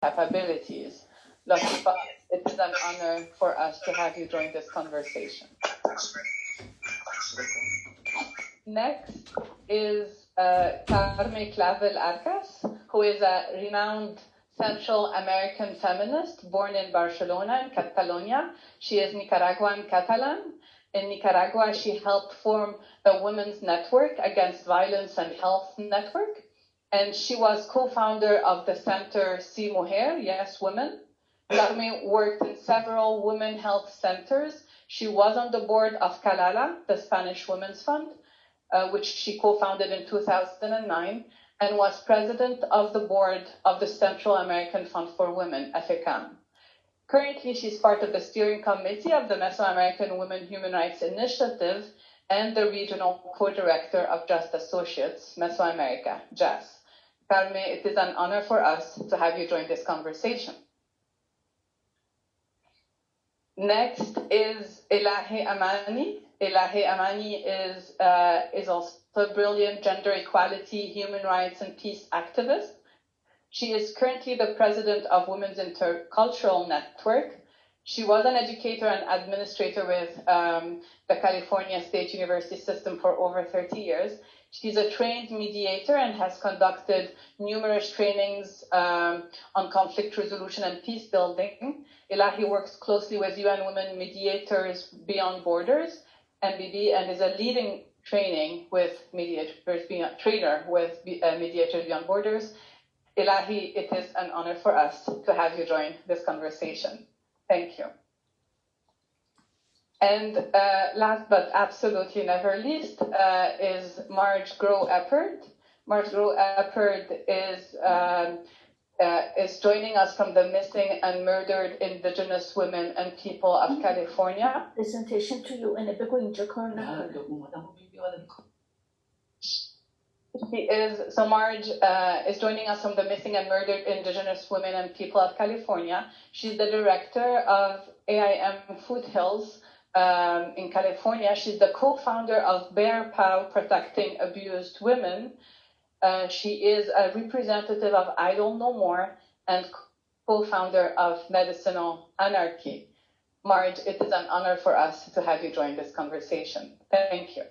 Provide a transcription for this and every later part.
capabilities. Latifa, it is an honor for us to have you join this conversation. Next is Carme Clavel Arcas, who is a renowned Central American feminist born in Barcelona in Catalonia. She is Nicaraguan Catalan. In Nicaragua, she helped form the Women's Network Against Violence and Health Network. And she was co-founder of the center Si Mujer, Yes Women. Carme worked in several women health centers. She was on the board of Calala, the Spanish Women's Fund, which she co-founded in 2009, and was president of the board of the Central American Fund for Women, FECAM. Currently, she's part of the steering committee of the Mesoamerican Women Human Rights Initiative and the regional co-director of Just Associates, Mesoamerica, JAS. Carme, it is an honor for us to have you join this conversation. Next is Elahe Amani. Elahe Amani is also a brilliant gender equality, human rights, and peace activist. She is currently the president of Women's Intercultural Network. She was an educator and administrator with the California State University system for over 30 years. She's a trained mediator and has conducted numerous trainings on conflict resolution and peace building. Elahi works closely with UN Women Mediators Beyond Borders, MBB, and is a leading trainer with Mediators Beyond Borders. Elahi, it is an honor for us to have you join this conversation. Thank you. And last but absolutely never least is Marge Groh-Eppard. Marge Groh-Eppard is joining us from the Missing and Murdered Indigenous Women and People of California. Presentation to you and Marge is joining us from the Missing and Murdered Indigenous Women and People of California. She's the director of AIM Foothills in California. She's the co-founder of Bear Paw Protecting Abused Women. She is a representative of Idle No More and co-founder of Medicinal Anarchy. Marge, it is an honor for us to have you join this conversation. Thank you.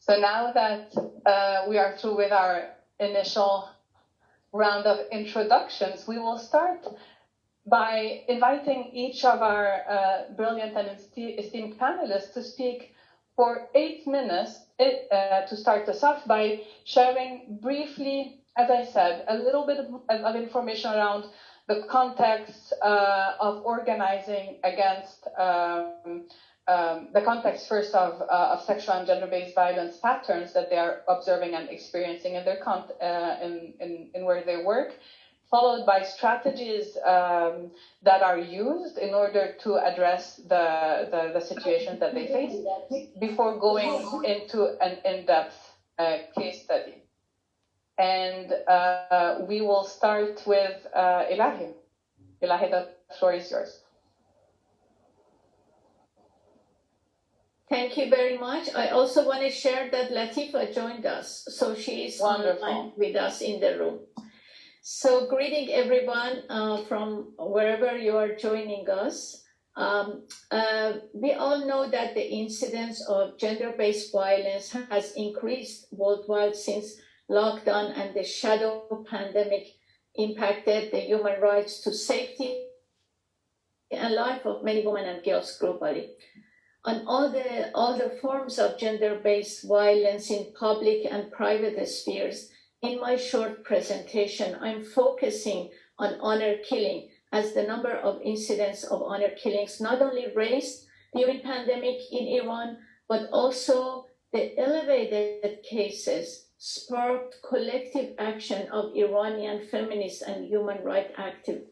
So now that we are through with our initial round of introductions, we will start by inviting each of our brilliant and esteemed panelists to speak for 8 minutes to start us off by sharing briefly, as I said, a little bit of information around the context of organizing against the context first of sexual and gender-based violence patterns that they are observing and experiencing in their in where they work, followed by strategies that are used in order to address the situations that they face before going into an in-depth case study. And we will start with Elahi. Elahi, the floor is yours. Thank you very much. I also want to share that Latifa joined us, so she is online with us in the room. So greeting everyone from wherever you are joining us. We all know that the incidence of gender-based violence has increased worldwide since lockdown and the shadow pandemic impacted the human rights to safety and life of many women and girls globally. On all the forms of gender-based violence in public and private spheres, in my short presentation, I'm focusing on honor killing, as the number of incidents of honor killings not only raised during pandemic in Iran, but also the elevated cases sparked collective action of Iranian feminists and human rights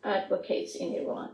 advocates in Iran.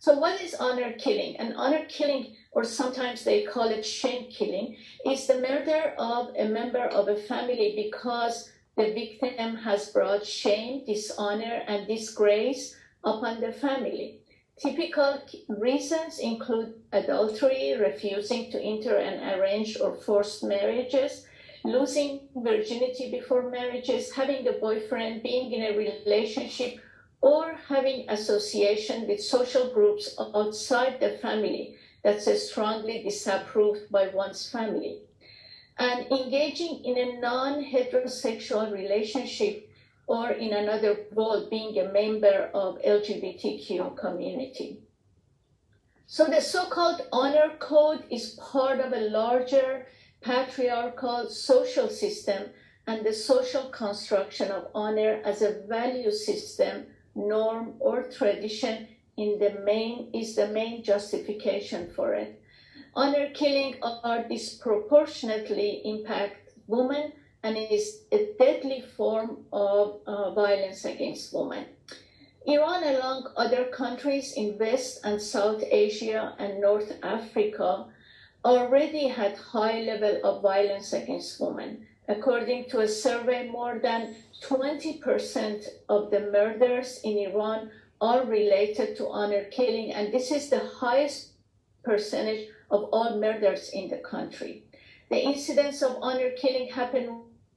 So what is honor killing? And honor killing, or sometimes they call it shame killing, is the murder of a member of a family because the victim has brought shame, dishonor, and disgrace upon the family. Typical reasons include adultery, refusing to enter an arranged or forced marriages, losing virginity before marriages, having a boyfriend, being in a relationship, or having association with social groups outside the family that's strongly disapproved by one's family, and engaging in a non-heterosexual relationship, or in another role, being a member of LGBTQ community. So the so-called honor code is part of a larger patriarchal social system, and the social construction of honor as a value system, norm, or tradition is the main justification for it. Honor killing are disproportionately impact women, and is a deadly form of violence against women. Iran, along other countries in West and South Asia and North Africa, already had high level of violence against women. According to a survey, more than 20% of the murders in Iran are related to honor killing, and this is the highest percentage of all murders in the country. The incidence of honor killing happened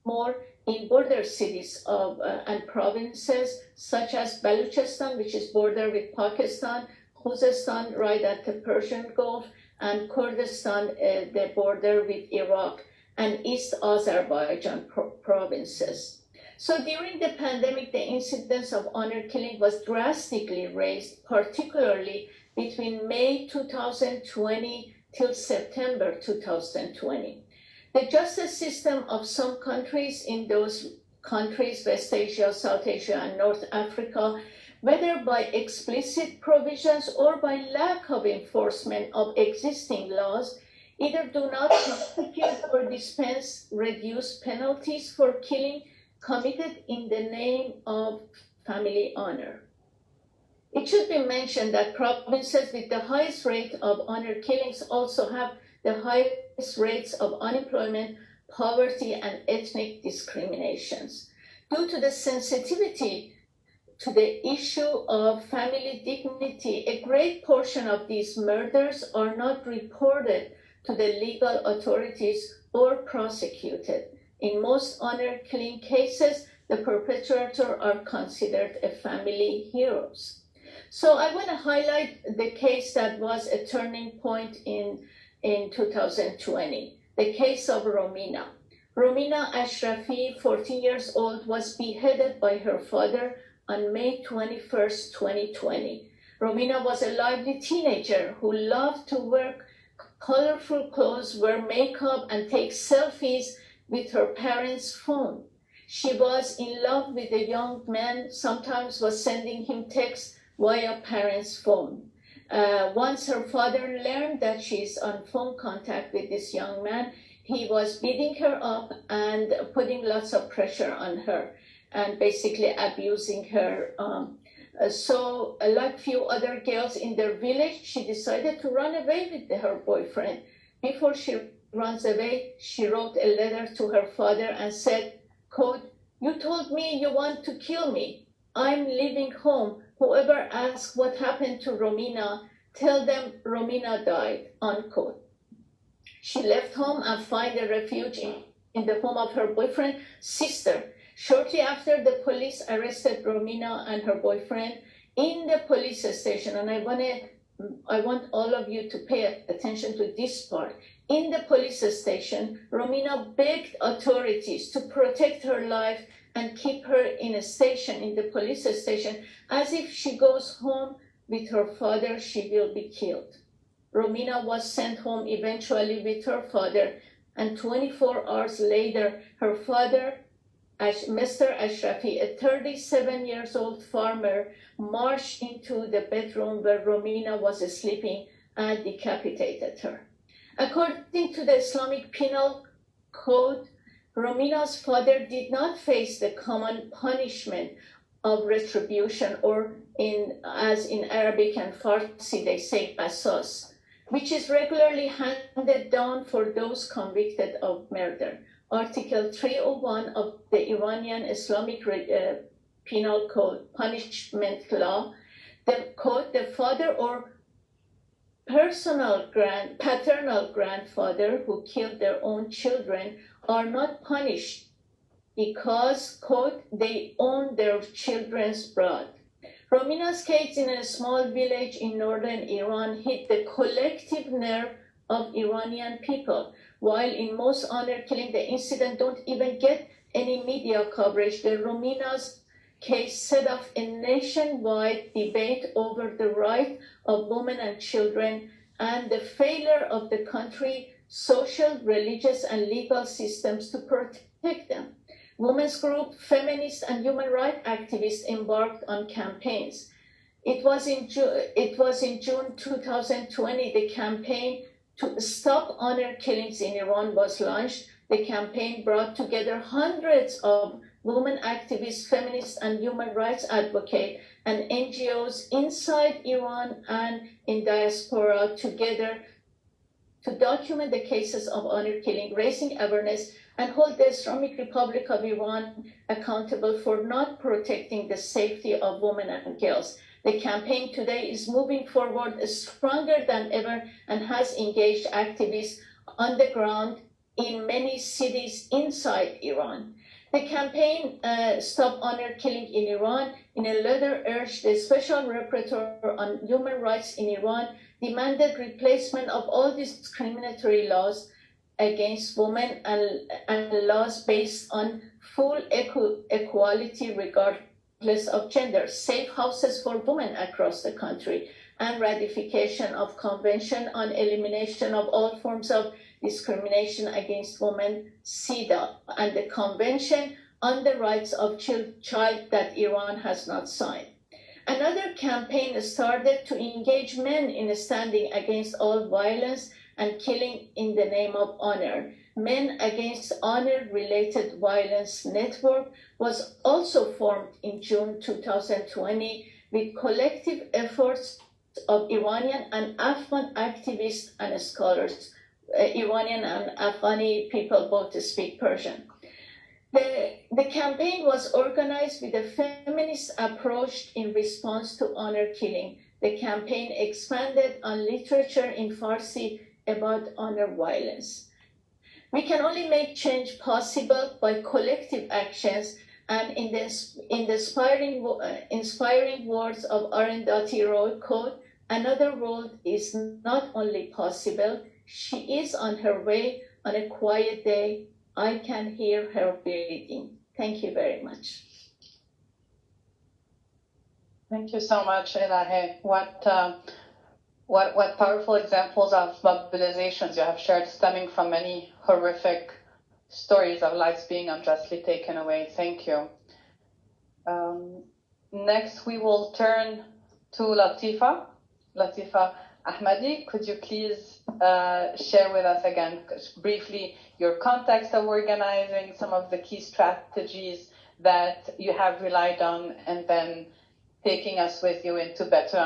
more in border cities and provinces such as Balochistan, which is border with Pakistan, Khuzestan, right at the Persian Gulf, and Kurdistan, the border with Iraq, and East Azerbaijan provinces. So during the pandemic, the incidence of honor killing was drastically raised, particularly between May 2020 till September 2020. The justice system of some countries in those countries, West Asia, South Asia, and North Africa, whether by explicit provisions or by lack of enforcement of existing laws, either do not prosecute or dispense reduced penalties for killing committed in the name of family honor. It should be mentioned that provinces with the highest rate of honor killings also have the highest rates of unemployment, poverty, and ethnic discriminations. Due to the sensitivity to the issue of family dignity, a great portion of these murders are not reported to the legal authorities or prosecuted. In most honor killing cases, the perpetrators are considered a family heroes. So I want to highlight the case that was a turning point in 2020, the case of Romina. Romina Ashrafi, 14 years old, was beheaded by her father on May 21st, 2020. Romina was a lively teenager who loved to wear colorful clothes, wear makeup, and take selfies with her parents' phone. She was in love with a young man, sometimes was sending him texts via parents' phone. Once her father learned that she's on phone contact with this young man, he was beating her up and putting lots of pressure on her and basically abusing her. So like few other girls in their village, she decided to run away with her boyfriend. Before she runs away, she wrote a letter to her father and said, quote, "You told me you want to kill me. I'm leaving home. Whoever asks what happened to Romina, tell them Romina died," unquote. She left home and found a refuge in the home of her boyfriend's sister. Shortly after, the police arrested Romina and her boyfriend in the police station. And I want all of you to pay attention to this part. In the police station, Romina begged authorities to protect her life and keep her in a station, in the police station, as if she goes home with her father, she will be killed. Romina was sent home eventually with her father, and 24 hours later, her father, Mr. Ashrafi, a 37-year-old farmer, marched into the bedroom where Romina was sleeping and decapitated her. According to the Islamic Penal Code, Romina's father did not face the common punishment of retribution, or as in Arabic and Farsi they say qasas, which is regularly handed down for those convicted of murder. Article 301 of the Iranian Islamic Penal Code, punishment law, the father or paternal grandfather who killed their own children are not punished because, quote, they own their children's blood. Romina's case in a small village in northern Iran hit the collective nerve of Iranian people. While in most honor killing, the incident don't even get any media coverage, the Romina's case set off a nationwide debate over the right of women and children and the failure of the country's social, religious, and legal systems to protect them. Women's group, feminists, and human rights activists embarked on campaigns. It was in June 2020 the campaign to stop honor killings in Iran was launched. The campaign brought together hundreds of women activists, feminists, and human rights advocates and NGOs inside Iran and in diaspora together to document the cases of honor killing, raising awareness, and hold the Islamic Republic of Iran accountable for not protecting the safety of women and girls. The campaign today is moving forward stronger than ever and has engaged activists on the ground in many cities inside Iran. The campaign Stop Honor Killing in Iran, in a letter urged the Special Rapporteur on Human Rights in Iran, demanded replacement of all discriminatory laws against women and laws based on full equality regardless of gender, safe houses for women across the country, and ratification of Convention on Elimination of All Forms of Discrimination Against Women, CEDAW, and the Convention on the Rights of Child that Iran has not signed. Another campaign started to engage men in standing against all violence and killing in the name of honor. Men Against Honor-Related Violence Network was also formed in June 2020 with collective efforts of Iranian and Afghan activists and scholars. Iranian and Afghani people both speak Persian. The campaign was organized with a feminist approach in response to honor killing. The campaign expanded on literature in Farsi about honor violence. We can only make change possible by collective actions, and in the inspiring words of Arundhati Roy, quote, another world is not only possible, she is on her way. On a quiet day, I can hear her breathing. Thank you very much. Thank you so much, Elahe. What powerful examples of mobilizations you have shared, stemming from many horrific stories of lives being unjustly taken away. Thank you. Next, we will turn to Latifa Ahmadi. Could you please share with us again, briefly, your context of organizing, some of the key strategies that you have relied on, and then taking us with you into better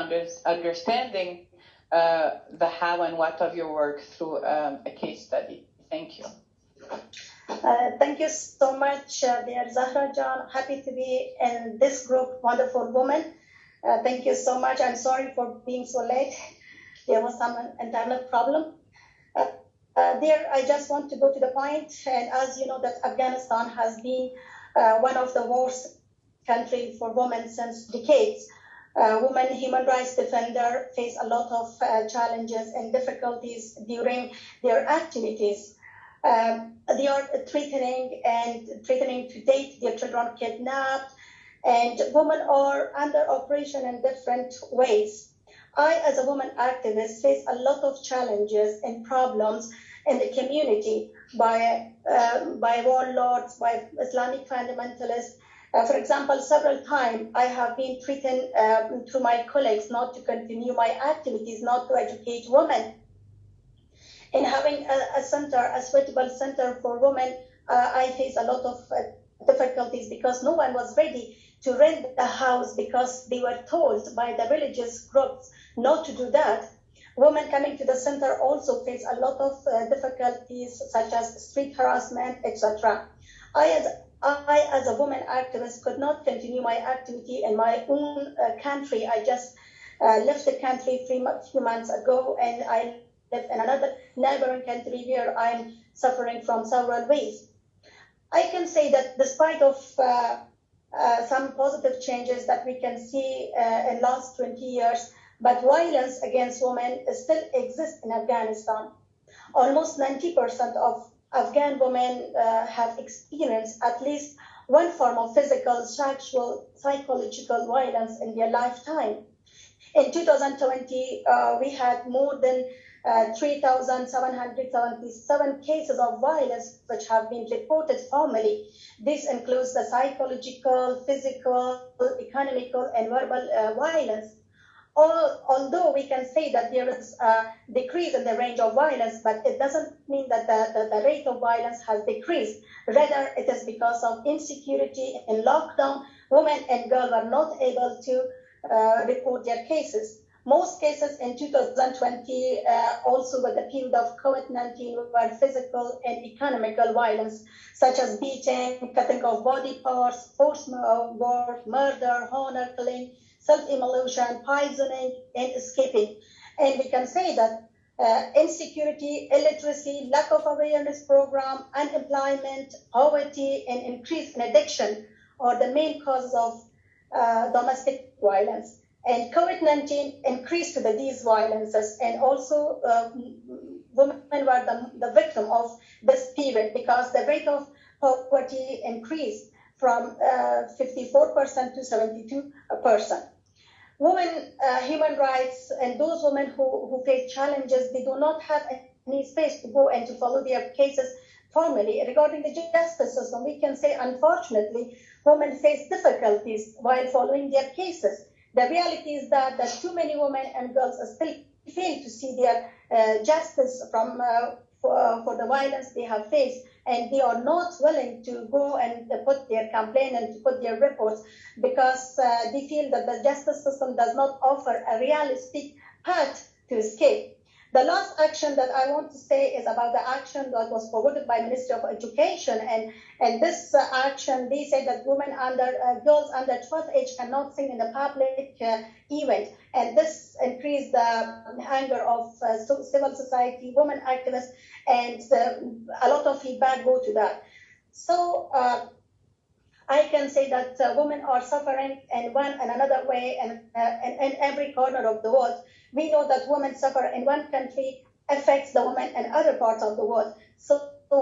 understanding the how and what of your work through a case study. Thank you. Thank you so much, dear Zahra Jan. Happy to be in this group, wonderful women. Thank you so much. I'm sorry for being so late. There was some internet problem. There, I just want to go to the point. And as you know, that Afghanistan has been one of the worst countries for women since decades. Women human rights defenders face a lot of challenges and difficulties during their activities. They are threatening to date their children kidnapped, and women are under oppression in different ways. I, as a woman activist, face a lot of challenges and problems in the community by warlords, by Islamic fundamentalists. For example, several times I have been threatened through my colleagues not to continue my activities, not to educate women. In having a suitable center for women, I face a lot of difficulties because no one was ready to rent a house because they were told by the religious groups not to do that. Women coming to the center also face a lot of difficulties such as street harassment, etc. I, as a woman activist, could not continue my activity in my own country. I just left the country few months ago, and I live in another neighboring country where I'm suffering from several ways. I can say that despite of some positive changes that we can see in last 20 years, but violence against women still exists in Afghanistan. Almost 90% of Afghan women have experienced at least one form of physical, sexual, psychological violence in their lifetime. In 2020, we had more than 3,777 cases of violence which have been reported formally. This includes the psychological, physical, economical, and verbal violence. Although we can say that there is a decrease in the range of violence, but it doesn't mean that the rate of violence has decreased. Rather, it is because of insecurity and lockdown. Women and girls were not able to report their cases. Most cases in 2020, also with the period of COVID-19, were physical and economical violence, such as beating, cutting of body parts, forced work, murder, honor killing, self-immolation, poisoning, and escaping. And we can say that insecurity, illiteracy, lack of awareness program, unemployment, poverty, and increase in addiction are the main causes of domestic violence. And COVID-19 increased these violences, and also women were the victim of this period because the rate of poverty increased from 54% to 72%. Women, human rights, and those women who face challenges, they do not have any space to go and to follow their cases formally. Regarding the justice system, we can say, unfortunately, women face difficulties while following their cases. The reality is that too many women and girls still fail to see their justice for the violence they have faced, and they are not willing to go and put their complaint and to put their reports because they feel that the justice system does not offer a realistic path to escape. The last action that I want to say is about the action that was forwarded by Ministry of Education, and this action, they say that girls under 12 age cannot sing in a public event, and this increased the anger of civil society, women activists, and a lot of feedback go to that. So I can say that women are suffering in one and another way, and in every corner of the world. We know that women suffer in one country affects the women in other parts of the world. So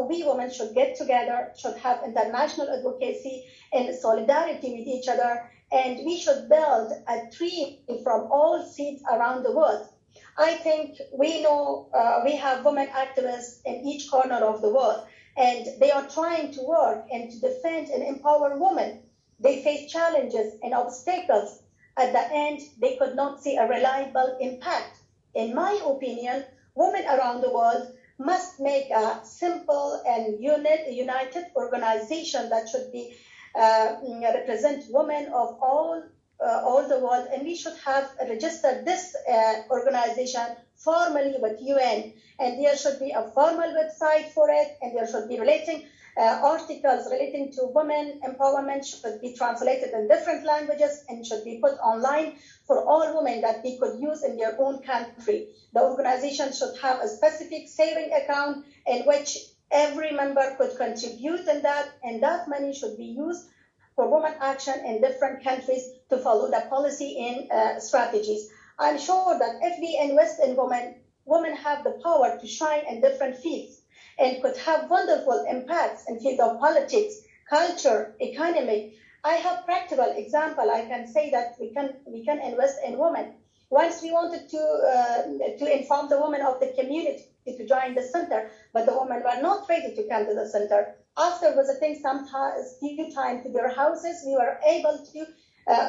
we women should get together, should have international advocacy and solidarity with each other, and we should build a tree from all seeds around the world. I think we know we have women activists in each corner of the world, and they are trying to work and to defend and empower women. They face challenges and obstacles. At the end, they could not see a reliable impact. In my opinion, women around the world must make a simple and united organization that should be represent women of all the world, and we should have registered this organization formally with UN, and there should be a formal website for it, and there should be articles relating to women empowerment should be translated in different languages and should be put online for all women that they could use in their own country. The organization should have a specific saving account in which every member could contribute in that, and that money should be used for women action in different countries to follow the policy and strategies. I'm sure that if we invest in women have the power to shine in different fields and could have wonderful impacts in field of politics, culture, economy. I have practical example. I can say that we can invest in women. Once we wanted to inform the women of the community to join the center, but the women were not ready to come to the center. After visiting few times to their houses, we were able to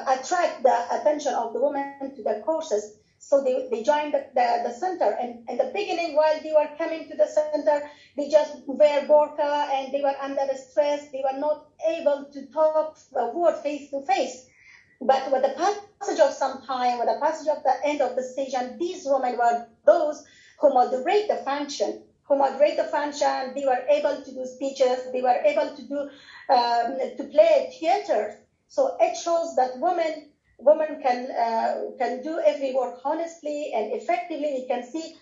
attract the attention of the women to the courses. So they joined the center, and in the beginning, while they were coming to the center, they just wear burqa and they were under stress. They were not able to talk a word face to face. But with the passage of some time, with the passage of the end of the session, these women were those who moderate the function. They were able to do speeches. They were able to play theater. So it shows that women can do every work honestly and effectively, we can see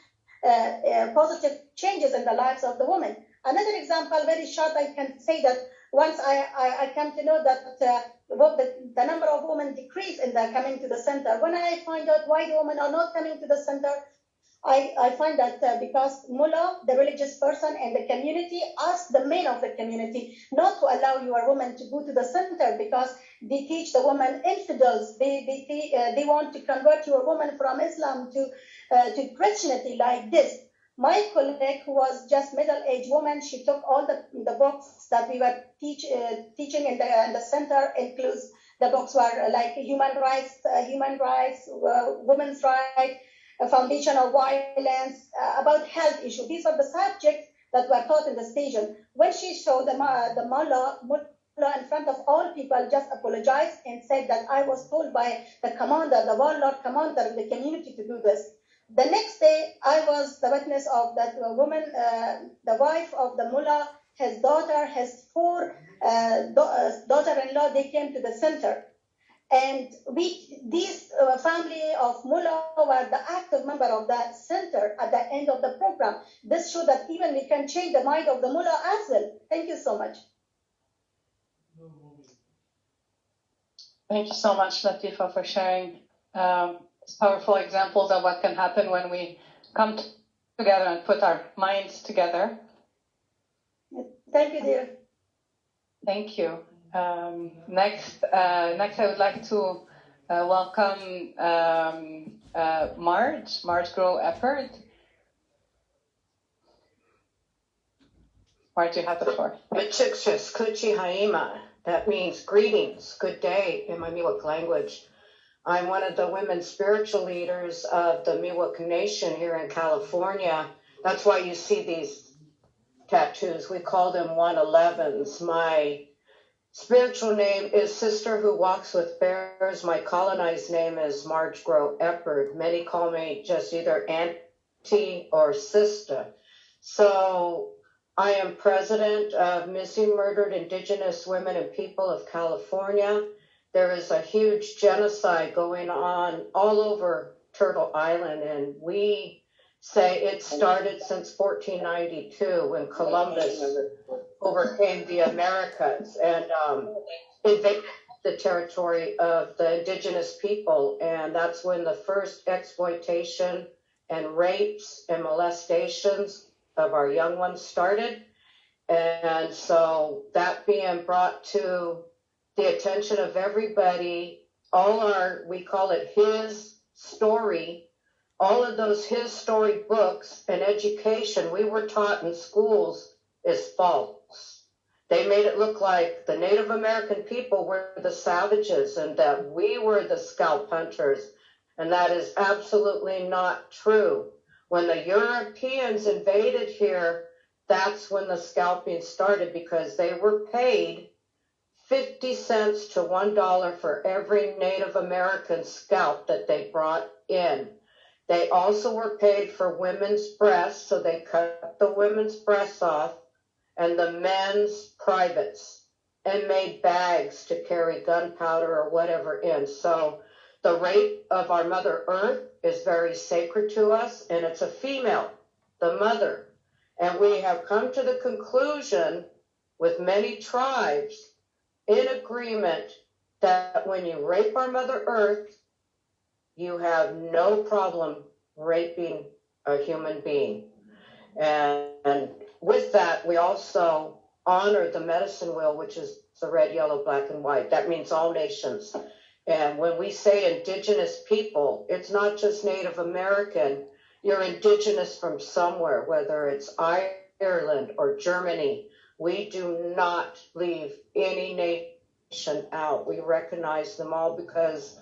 positive changes in the lives of the women. Another example, very short, I can say that once I come to know that the number of women decrease in the coming to the center. When I find out why the women are not coming to the center, I find that because mullah, the religious person and the community, ask the men of the community not to allow your woman to go to the center because they teach the woman infidels. They want to convert your woman from Islam to Christianity like this. My colleague, who was just middle-aged woman, she took all the books that we were teaching in the center, includes the books were like human rights, women's rights, foundation of violence, about health issues. These are the subjects that were taught in the station. When she showed the mullah in front of all people, just apologized and said that I was told by the commander, the warlord commander of the community to do this. The next day, I was the witness of that woman, the wife of the mullah, his daughter, his four daughter-in-law, they came to the center. And these family of mullah were the active member of that center at the end of the program. This shows that even we can change the mind of the mullah as well. Thank you so much. Thank you so much, Latifa, for sharing powerful examples of what can happen when we come together and put our minds together. Thank you, dear. Thank you. Next, I would like to welcome Marge Grow-Eppert. Marge, you have the floor. Michikshis Kuchi Haima. That means greetings, good day in my Miwok language. I'm one of the women spiritual leaders of the Miwok Nation here in California. That's why you see these tattoos. We call them 111s. My spiritual name is Sister Who Walks with Bears. My colonized name is Marge Grow-Eppert. Many call me just either Auntie or Sister. So I am president of Missing Murdered Indigenous Women and People of California. There is a huge genocide going on all over Turtle Island, and we say it started since 1492 when Columbus overcame the Americas and invaded the territory of the indigenous people. And that's when the first exploitation and rapes and molestations of our young ones started. And so that being brought to the attention of everybody, we call it his story, all of those his story books and education we were taught in schools is false. They made it look like the Native American people were the savages and that we were the scalp hunters. And that is absolutely not true. When the Europeans invaded here, that's when the scalping started because they were paid 50 cents to $1 for every Native American scalp that they brought in. They also were paid for women's breasts, so they cut the women's breasts off and the men's privates and made bags to carry gunpowder or whatever in. So the rape of our Mother Earth is very sacred to us, and it's a female, the mother. And we have come to the conclusion with many tribes in agreement that when you rape our Mother Earth, you have no problem raping a human being. And with that, we also honor the medicine wheel, which is the red, yellow, black, and white. That means all nations. And when we say indigenous people, it's not just Native American. You're indigenous from somewhere, whether it's Ireland or Germany. We do not leave any nation out. We recognize them all because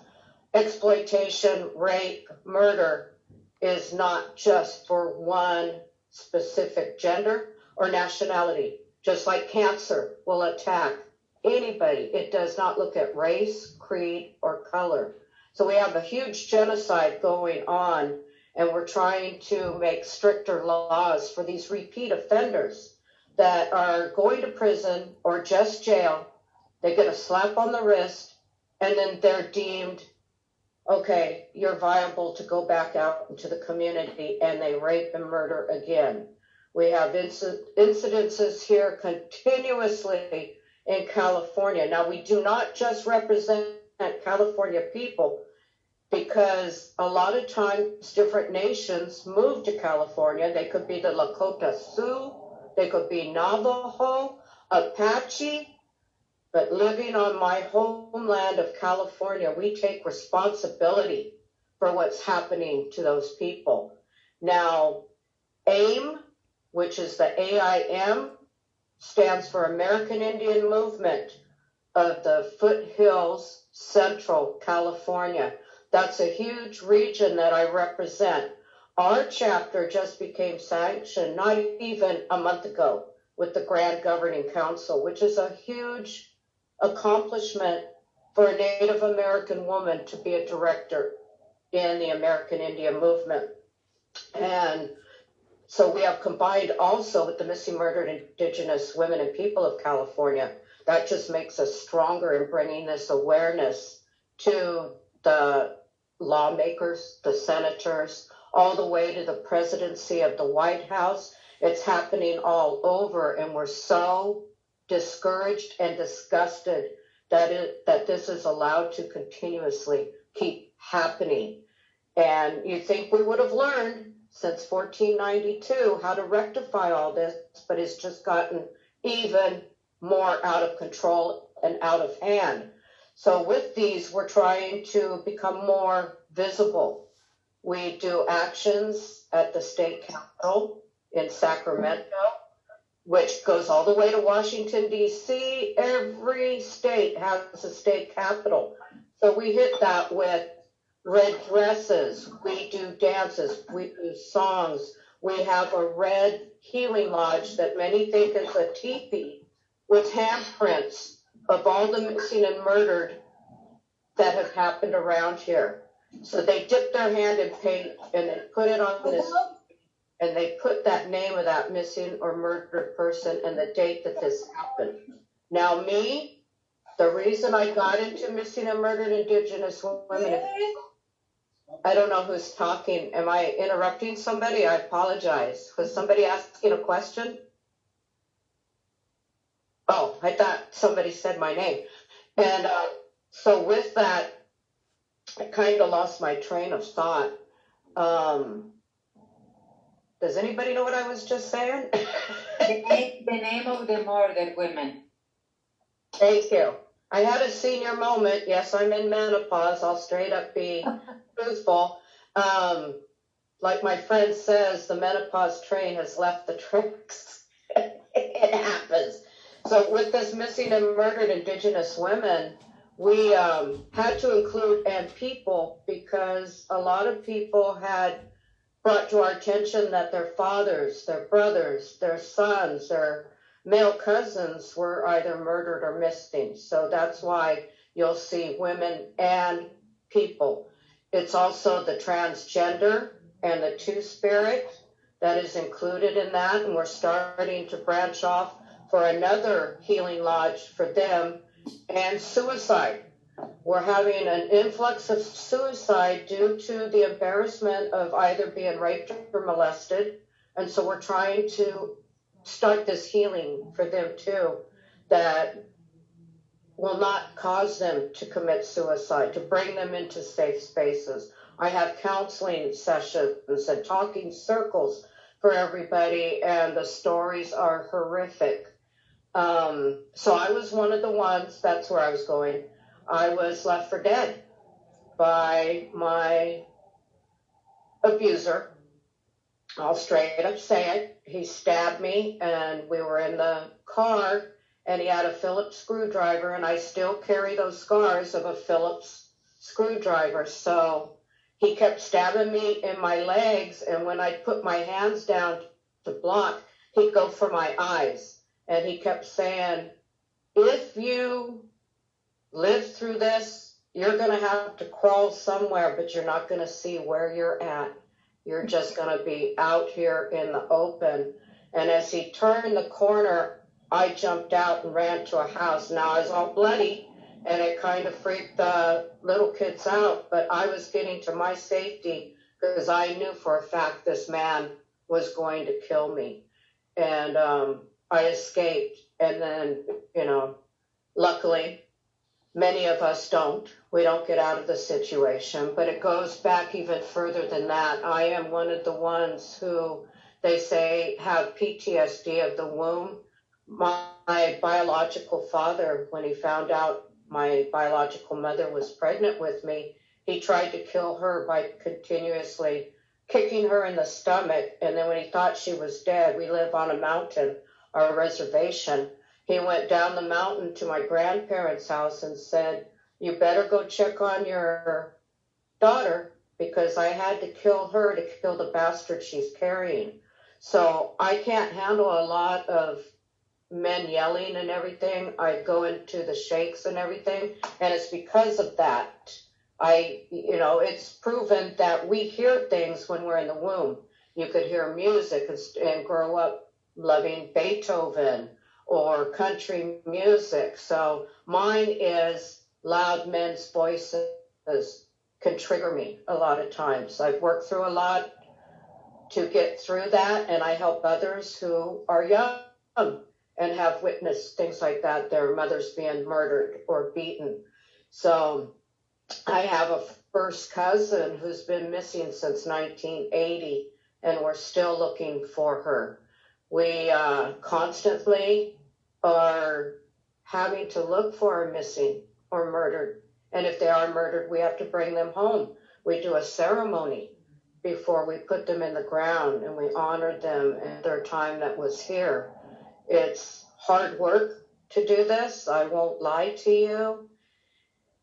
exploitation, rape, murder is not just for one specific gender or nationality. Just like cancer will attack anybody. It does not look at race, creed, or color. So we have a huge genocide going on, and we're trying to make stricter laws for these repeat offenders that are going to prison or just jail. They get a slap on the wrist, and then they're deemed okay, you're viable to go back out into the community, and they rape and murder again. We have incidences here continuously in California. Now, we do not just represent California people, because a lot of times different nations move to California. They could be the Lakota Sioux, they could be Navajo, Apache, but living on my homeland of California, we take responsibility for what's happening to those people. Now, AIM, which is the AIM, stands for American Indian Movement of the Foothills, Central California. That's a huge region that I represent. Our chapter just became sanctioned not even a month ago with the Grand Governing Council, which is a huge accomplishment for a Native American woman to be a director in the American Indian Movement. And so we have combined also with the Missing Murdered Indigenous Women and People of California. That just makes us stronger in bringing this awareness to the lawmakers, the senators, all the way to the presidency of the White House. It's happening all over, and we're so discouraged and disgusted that this is allowed to continuously keep happening. And you think we would have learned since 1492 how to rectify all this, but it's just gotten even more out of control and out of hand. So with these, we're trying to become more visible. We do actions at the state capitol in Sacramento, which goes all the way to Washington, D.C. Every state has a state capitol. So we hit that with red dresses, we do dances, we do songs. We have a red healing lodge that many think is a teepee with handprints of all the missing and murdered that have happened around here. So they dip their hand in paint and they put it on this, and they put that name of that missing or murdered person and the date that this happened. Now me, the reason I got into missing and murdered Indigenous women, I don't know who's talking. Am I interrupting somebody? I apologize. Was somebody asking a question? Oh, I thought somebody said my name. And so with that, I kind of lost my train of thought. Does anybody know what I was just saying? The name of the murdered women. Thank you. I had a senior moment. Yes, I'm in menopause. I'll straight up be truthful. Like my friend says, the menopause train has left the tracks. It happens. So with this missing and murdered Indigenous women, we had to include and people, because a lot of people had brought to our attention that their fathers, their brothers, their sons, their male cousins were either murdered or missing. So that's why you'll see women and people. It's also the transgender and the two-spirit that is included in that, and we're starting to branch off for another healing lodge for them. And suicide. We're having an influx of suicide due to the embarrassment of either being raped or molested. And so we're trying to start this healing for them too, that will not cause them to commit suicide, to bring them into safe spaces. I have counseling sessions and talking circles for everybody, and the stories are horrific. So I was one of the ones, that's where I was going. I was left for dead by my abuser. I'll straight up say it. He stabbed me, and we were in the car, and he had a Phillips screwdriver, and I still carry those scars of a Phillips screwdriver. So he kept stabbing me in my legs, and when I put my hands down to block, he'd go for my eyes. And he kept saying, if you live through this, you're going to have to crawl somewhere, but you're not going to see where you're at. You're just going to be out here in the open. And as he turned the corner, I jumped out and ran to a house. Now I was all bloody, and it kind of freaked the little kids out. But I was getting to my safety because I knew for a fact this man was going to kill me. And I escaped. And then, luckily, many of us don't. We don't get out of the situation. But it goes back even further than that. I am one of the ones who they say have PTSD of the womb. My biological father, when he found out my biological mother was pregnant with me, he tried to kill her by continuously kicking her in the stomach. And then when he thought she was dead, we live on a mountain or a reservation. He went down the mountain to my grandparents' house and said, "You better go check on your daughter because I had to kill her to kill the bastard she's carrying." So I can't handle a lot of men yelling and everything. I go into the shakes and everything, and it's because of that. It's proven that we hear things when we're in the womb. You could hear music and grow up loving Beethoven or country music. So mine is loud men's voices can trigger me a lot of times. I've worked through a lot to get through that, and I help others who are young and have witnessed things like that, their mothers being murdered or beaten. So I have a first cousin who's been missing since 1980, and we're still looking for her. We constantly are having to look for her missing or murdered. And if they are murdered, we have to bring them home. We do a ceremony before we put them in the ground, and we honor them and their time that was here. It's hard work to do this. I won't lie to you.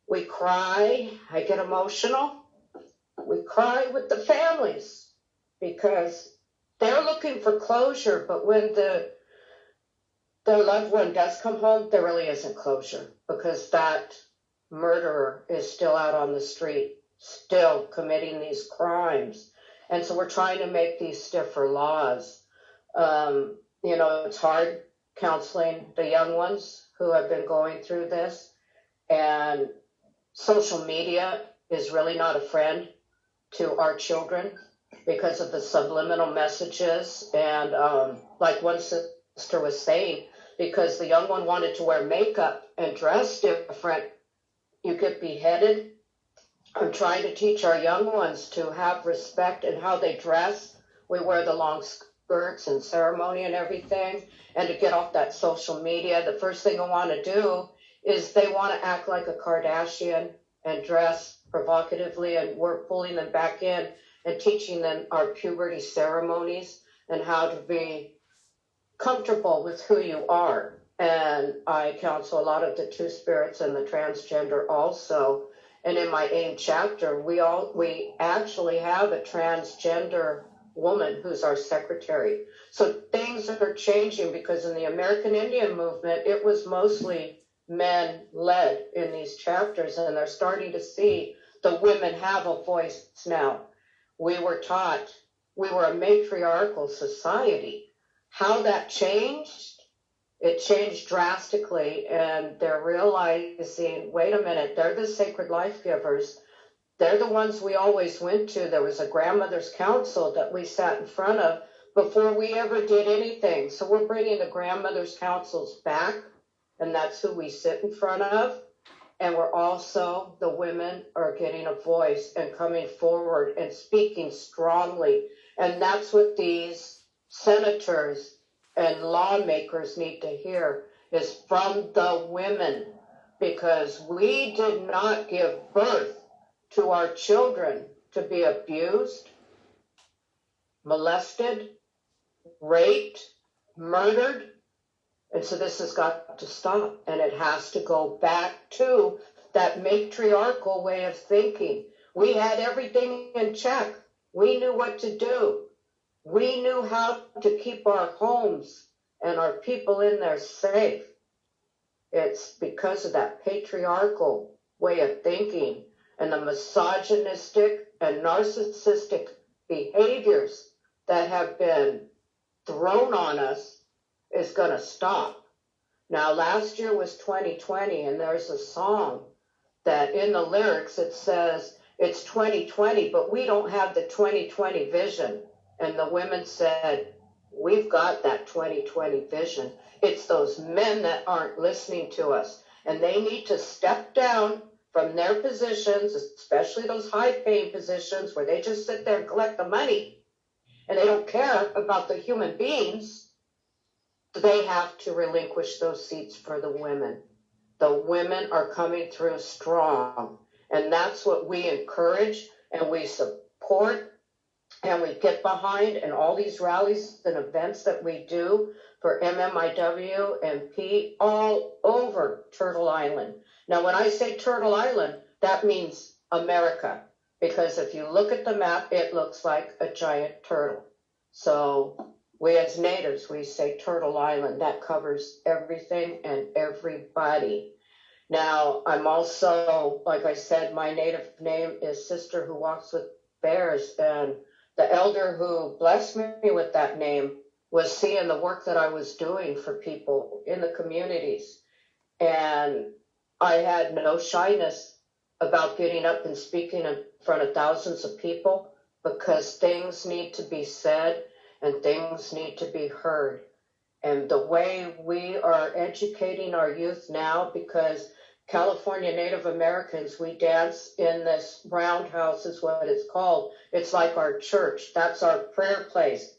We cry. I get emotional. We cry with the families because they're looking for closure, but when their loved one does come home, there really isn't closure because that murderer is still out on the street, still committing these crimes. And so we're trying to make these stiffer laws. It's hard counseling the young ones who have been going through this. And social media is really not a friend to our children because of the subliminal messages. And like one sister was saying, because the young one wanted to wear makeup and dress different, you get beheaded. I'm trying to teach our young ones to have respect in how they dress. We wear the long skirts and ceremony and everything, and to get off that social media. The first thing I want to do is they want to act like a Kardashian and dress provocatively, and we're pulling them back in and teaching them our puberty ceremonies and how to be comfortable with who you are. And I counsel a lot of the two spirits and the transgender also. And in my AIM chapter, we actually have a transgender woman who's our secretary. So things are changing because in the American Indian movement, it was mostly men led in these chapters, and they're starting to see the women have a voice now. We were taught we were a matriarchal society. How that changed? It changed drastically, and they're realizing, wait a minute, they're the sacred life givers. They're the ones we always went to. There was a grandmother's council that we sat in front of before we ever did anything. So we're bringing the grandmother's councils back, and that's who we sit in front of. And we're also, the women are getting a voice and coming forward and speaking strongly. And that's what these senators and lawmakers need to hear, is from the women, because we did not give birth to our children to be abused, molested, raped, murdered. And so this has got to stop, and it has to go back to that matriarchal way of thinking. We had everything in check. We knew what to do. We knew how to keep our homes and our people in there safe. It's because of that patriarchal way of thinking and the misogynistic and narcissistic behaviors that have been thrown on us is going to stop. Now, last year was 2020, and there's a song that in the lyrics it says, it's 2020, but we don't have the 2020 vision. And the women said, we've got that 2020 vision. It's those men that aren't listening to us. And they need to step down from their positions, especially those high-paying positions where they just sit there and collect the money and they don't care about the human beings. They have to relinquish those seats for the women. The women are coming through strong, and that's what we encourage and we support and we get behind in all these rallies and events that we do for MMIW and P all over Turtle Island. Now, when I say Turtle Island, that means America, because if you look at the map, it looks like a giant turtle. So we as natives, we say Turtle Island. That covers everything and everybody. Now, I'm also, like I said, my native name is Sister Who Walks with Bears, and the elder who blessed me with that name was seeing the work that I was doing for people in the communities. And I had no shyness about getting up and speaking in front of thousands of people, because things need to be said and things need to be heard. And the way we are educating our youth now, because California Native Americans, we dance in this roundhouse is what it's called. It's like our church. That's our prayer place.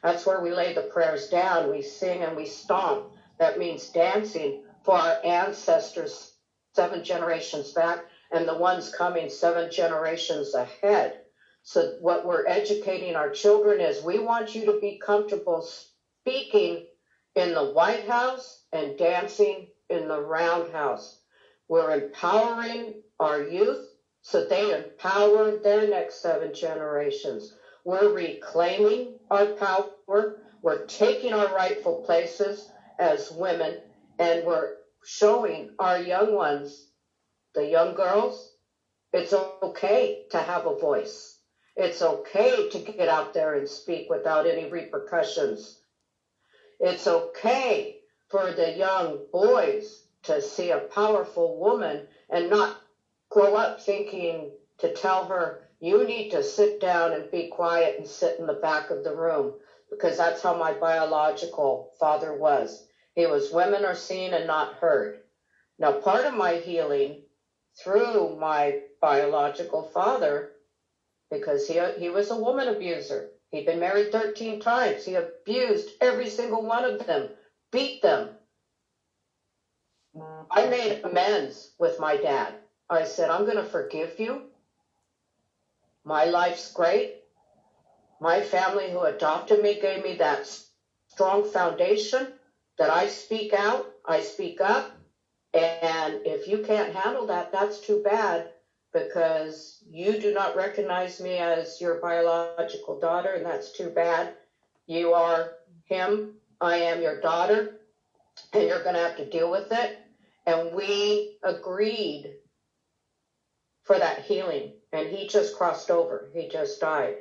That's where we lay the prayers down. We sing and we stomp. That means dancing for our ancestors 7 generations back and the ones coming 7 generations ahead. So what we're educating our children is, we want you to be comfortable speaking in the White House and dancing in the roundhouse. We're empowering our youth so they empower their next 7 generations. We're reclaiming our power. We're taking our rightful places as women, and we're showing our young ones, the young girls, it's okay to have a voice. It's okay to get out there and speak without any repercussions. It's okay for the young boys to see a powerful woman and not grow up thinking to tell her, you need to sit down and be quiet and sit in the back of the room, because that's how my biological father was. He was women are seen and not heard. Now, part of my healing through my biological father, because he was a woman abuser. He'd been married 13 times. He abused every single one of them, beat them. I made amends with my dad. I said, I'm going to forgive you. My life's great. My family who adopted me gave me that strong foundation that I speak out, I speak up. And if you can't handle that, that's too bad, because you do not recognize me as your biological daughter, and that's too bad. You are him, I am your daughter, and you're going to have to deal with it. And we agreed for that healing, and he just crossed over. He just died,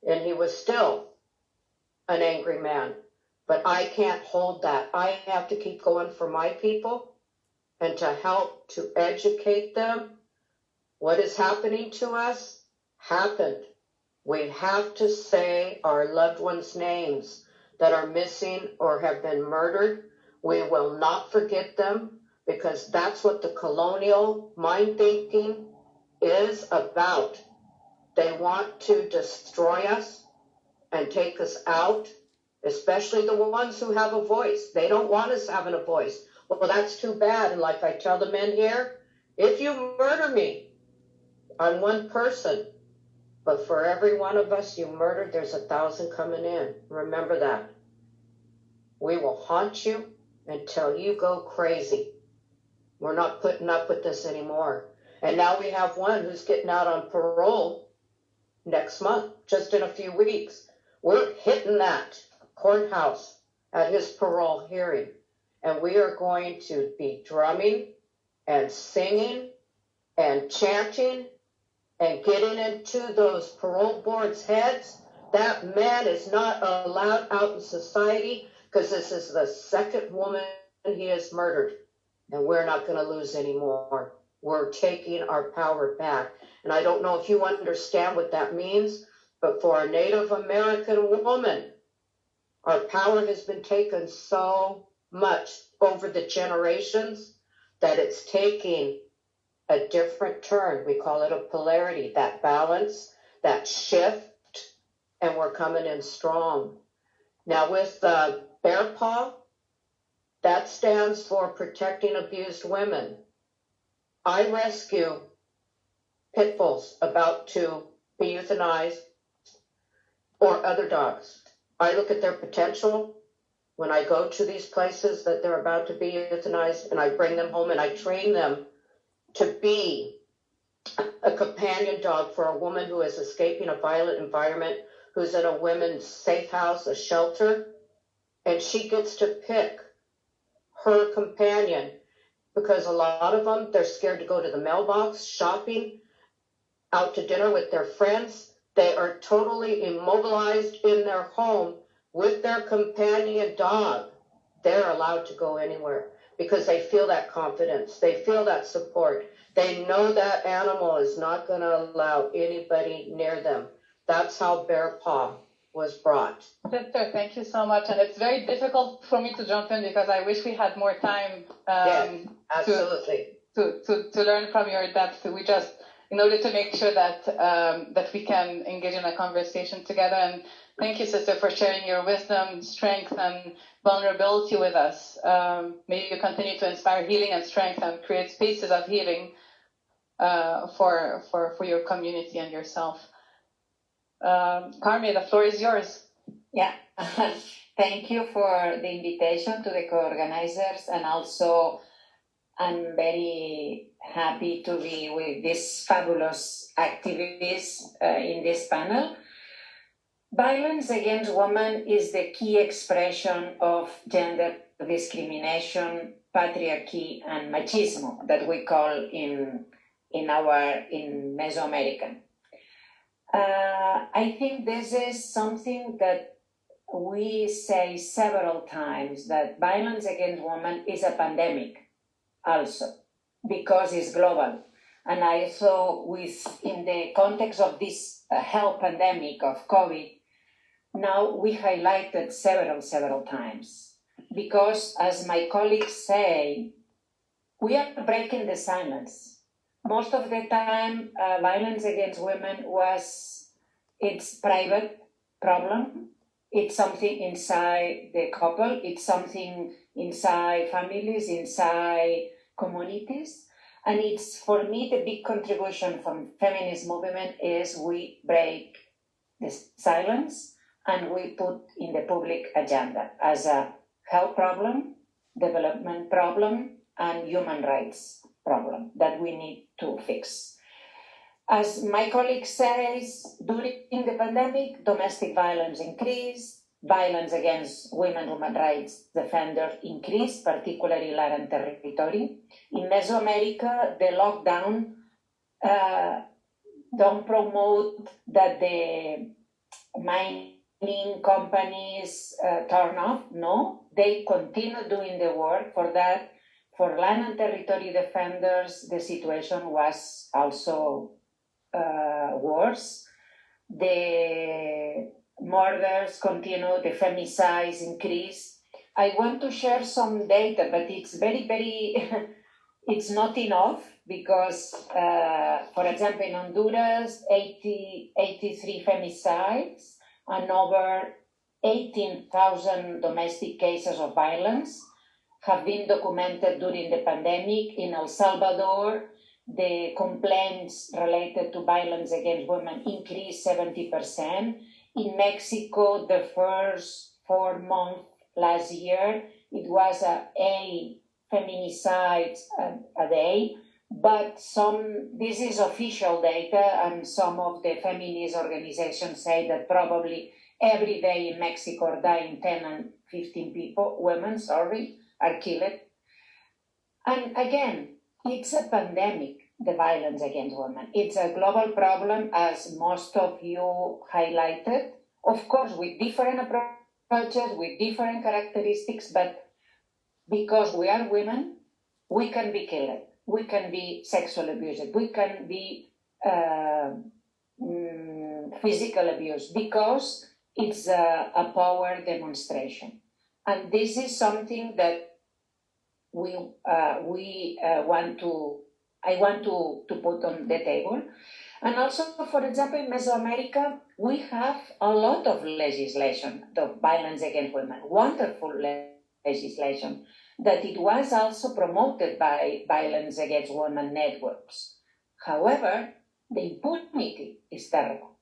and he was still an angry man. But I can't hold that. I have to keep going for my people and to help to educate them. What is happening to us happened. We have to say our loved ones' names that are missing or have been murdered. We will not forget them, because that's what the colonial mind thinking is about. They want to destroy us and take us out, especially the ones who have a voice. They don't want us having a voice. Well, that's too bad. And like I tell the men here, if you murder me, I'm one person. But for every one of us you murdered, there's 1,000 coming in. Remember that. We will haunt you until you go crazy. We're not putting up with this anymore. And now we have one who's getting out on parole next month, just in a few weeks. We're hitting that courthouse at his parole hearing. And we are going to be drumming and singing and chanting and getting into those parole boards' heads. That man is not allowed out in society, because this is the second woman he is murdered. And we're not going to lose anymore. We're taking our power back. And I don't know if you understand what that means, but for a Native American woman, our power has been taken so much over the generations that it's taking a different turn. We call it a polarity, that balance, that shift, and we're coming in strong. Now with Bear Paw, that stands for Protecting Abused Women. I rescue pit bulls about to be euthanized or other dogs. I look at their potential when I go to these places that they're about to be euthanized, and I bring them home and I train them to be a companion dog for a woman who is escaping a violent environment, who's in a women's safe house, a shelter, and she gets to pick her companion, because a lot of them, they're scared to go to the mailbox, shopping, out to dinner with their friends. They are totally immobilized in their home with their companion dog. They're allowed to go anywhere because they feel that confidence. They feel that support. They know that animal is not going to allow anybody near them. That's how Bear Paw was brought. Sister, thank you so much. And it's very difficult for me to jump in because I wish we had more time Yes, absolutely. to learn from your depth. We just, in order to make sure that that we can engage in a conversation together. And thank you, sister, for sharing your wisdom, strength, and vulnerability with us. May you continue to inspire healing and strength and create spaces of healing for your community and yourself. Carme, the floor is yours. Yeah. Thank you for the invitation to the co-organizers, and also I'm very happy to be with these fabulous activists in this panel. Violence against women is the key expression of gender discrimination, patriarchy, and machismo that we call in Mesoamerican. I think this is something that we say several times, that violence against women is a pandemic also, because it's global. And I thought in the context of this health pandemic of COVID, now we highlighted several times, because as my colleagues say, we are breaking the silence. Most of the time, violence against women it's private problem. It's something inside the couple. It's something inside families, inside communities. And it's, for me, the big contribution from feminist movement is we break the silence and we put in the public agenda as a health problem, development problem, and human rights problem that we need to fix. As my colleague says, during the pandemic, domestic violence increased, violence against women human rights defenders increased, particularly in land and territory. In Mesoamerica, the lockdown don't promote that the mining companies turn off. No, they continue doing the work. For that, for land and territory defenders, the situation was also worse. The murders continue, the femicides increase. I want to share some data, but it's very, it's not enough, because, for example, in Honduras, 83 femicides and over 18,000 domestic cases of violence have been documented during the pandemic. In El Salvador, the complaints related to violence against women increased 70%. In Mexico, the first 4 months last year, it was 8 feminicides a day. But this is official data, and some of the feminist organizations say that probably every day in Mexico are dying 10 and 15 women, are killed. And again, it's a pandemic, the violence against women. It's a global problem, as most of you highlighted, of course, with different approaches, with different characteristics, but because we are women, we can be killed, we can be sexually abused, we can be physical abuse, because it's a power demonstration. And this is something that I want to put on the table. And also, for example, in Mesoamerica, we have a lot of legislation of violence against women, wonderful legislation, that it was also promoted by violence against women networks. However, the impunity is terrible.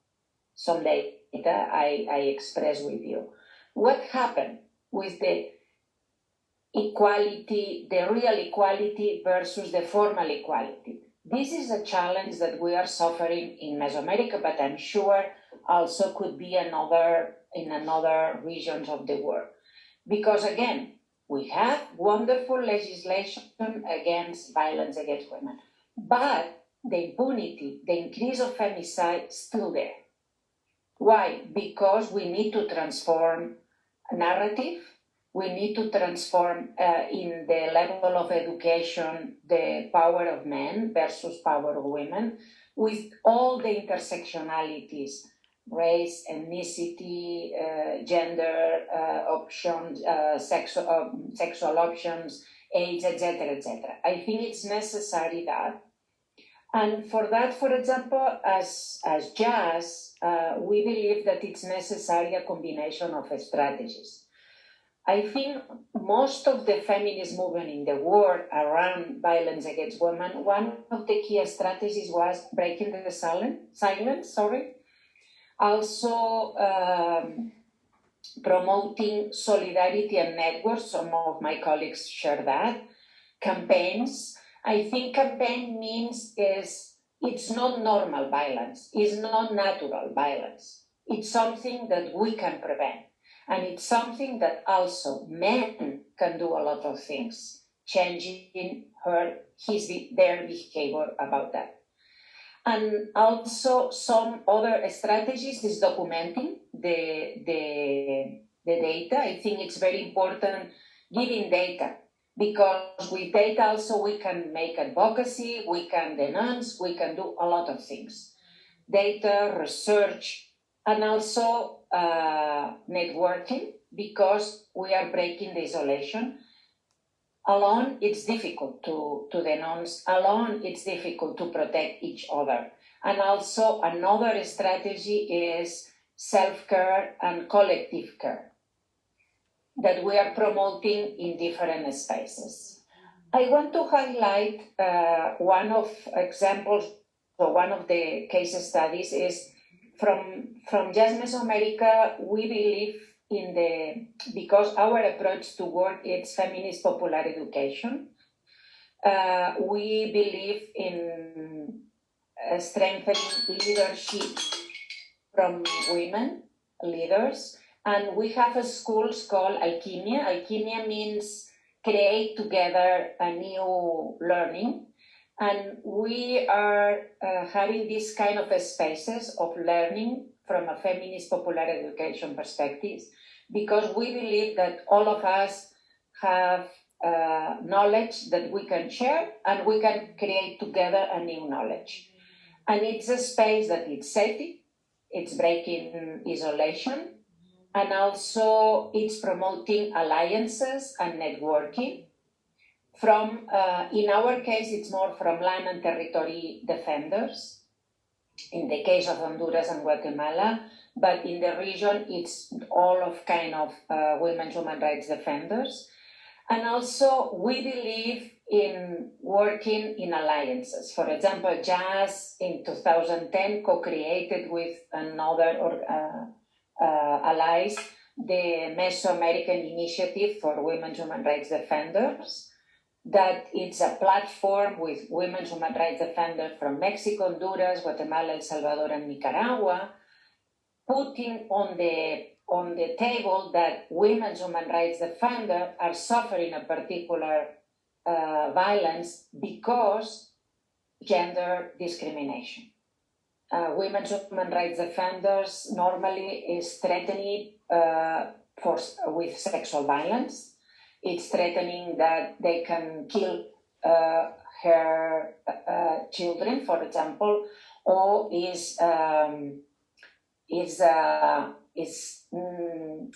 Some data I express with you. What happened with the equality, the real equality versus the formal equality? This is a challenge that we are suffering in Mesoamerica, but I'm sure also could be in other regions of the world. Because again, we have wonderful legislation against violence against women, but the impunity, the increase of femicide is still there. Why? Because we need to transform narrative. We need to transform in the level of education the power of men versus power of women, with all the intersectionalities, race, ethnicity, gender options, sexual options, age, etc., etc. I think it's necessary that. And for that, for example, as jazz, we believe that it's necessary a combination of strategies. I think most of the feminist movement in the world around violence against women, one of the key strategies was breaking the silence. Also promoting solidarity and networks. Some of my colleagues share that. Campaigns. I think campaign means it's not normal violence. It's not natural violence. It's something that we can prevent. And it's something that also men can do a lot of things, changing their behavior about that. And also some other strategies is documenting the data. I think it's very important giving data, because with data also we can make advocacy, we can denounce, we can do a lot of things. Data, research, and also networking, because we are breaking the isolation. Alone, it's difficult to denounce. Alone, it's difficult to protect each other. And also another strategy is self-care and collective care that we are promoting in different spaces. I want to highlight one of examples, so one of the case studies is from Just Mesoamerica. We believe because our approach to work is feminist popular education. We believe in strengthening leadership from women leaders. And we have a school called Alchemia. Alchemia means create together a new learning. And we are having this kind of spaces of learning from a feminist popular education perspective, because we believe that all of us have knowledge that we can share, and we can create together a new knowledge. And it's a space that it's safety, it's breaking isolation, and also it's promoting alliances and networking. From, in our case, it's more from land and territory defenders, in the case of Honduras and Guatemala, but in the region, it's all of kind of women's human rights defenders. And also, we believe in working in alliances. For example, JAS in 2010 co-created with another allies the Mesoamerican Initiative for Women's Human Rights Defenders, that it's a platform with women's human rights defenders from Mexico, Honduras, Guatemala, El Salvador, and Nicaragua, putting on the table that women's human rights defenders are suffering a particular violence because gender discrimination. Women's human rights defenders normally is threatened with sexual violence. it's threatening that they can kill her children, for example, or is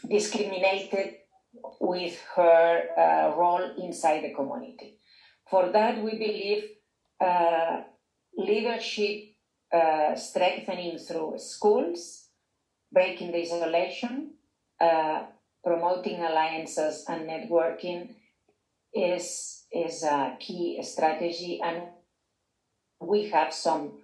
discriminated with her role inside the community. For that, we believe leadership strengthening through schools, breaking the isolation, promoting alliances and networking is a key strategy, and we have some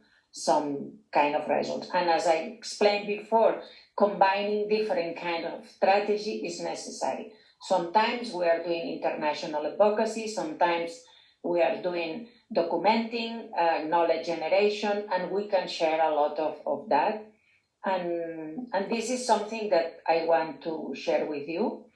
kind of results. And as I explained before, combining different kind of strategy is necessary. Sometimes we are doing international advocacy, sometimes we are doing documenting, knowledge generation, and we can share a lot of that. And this is something that I want to share with you.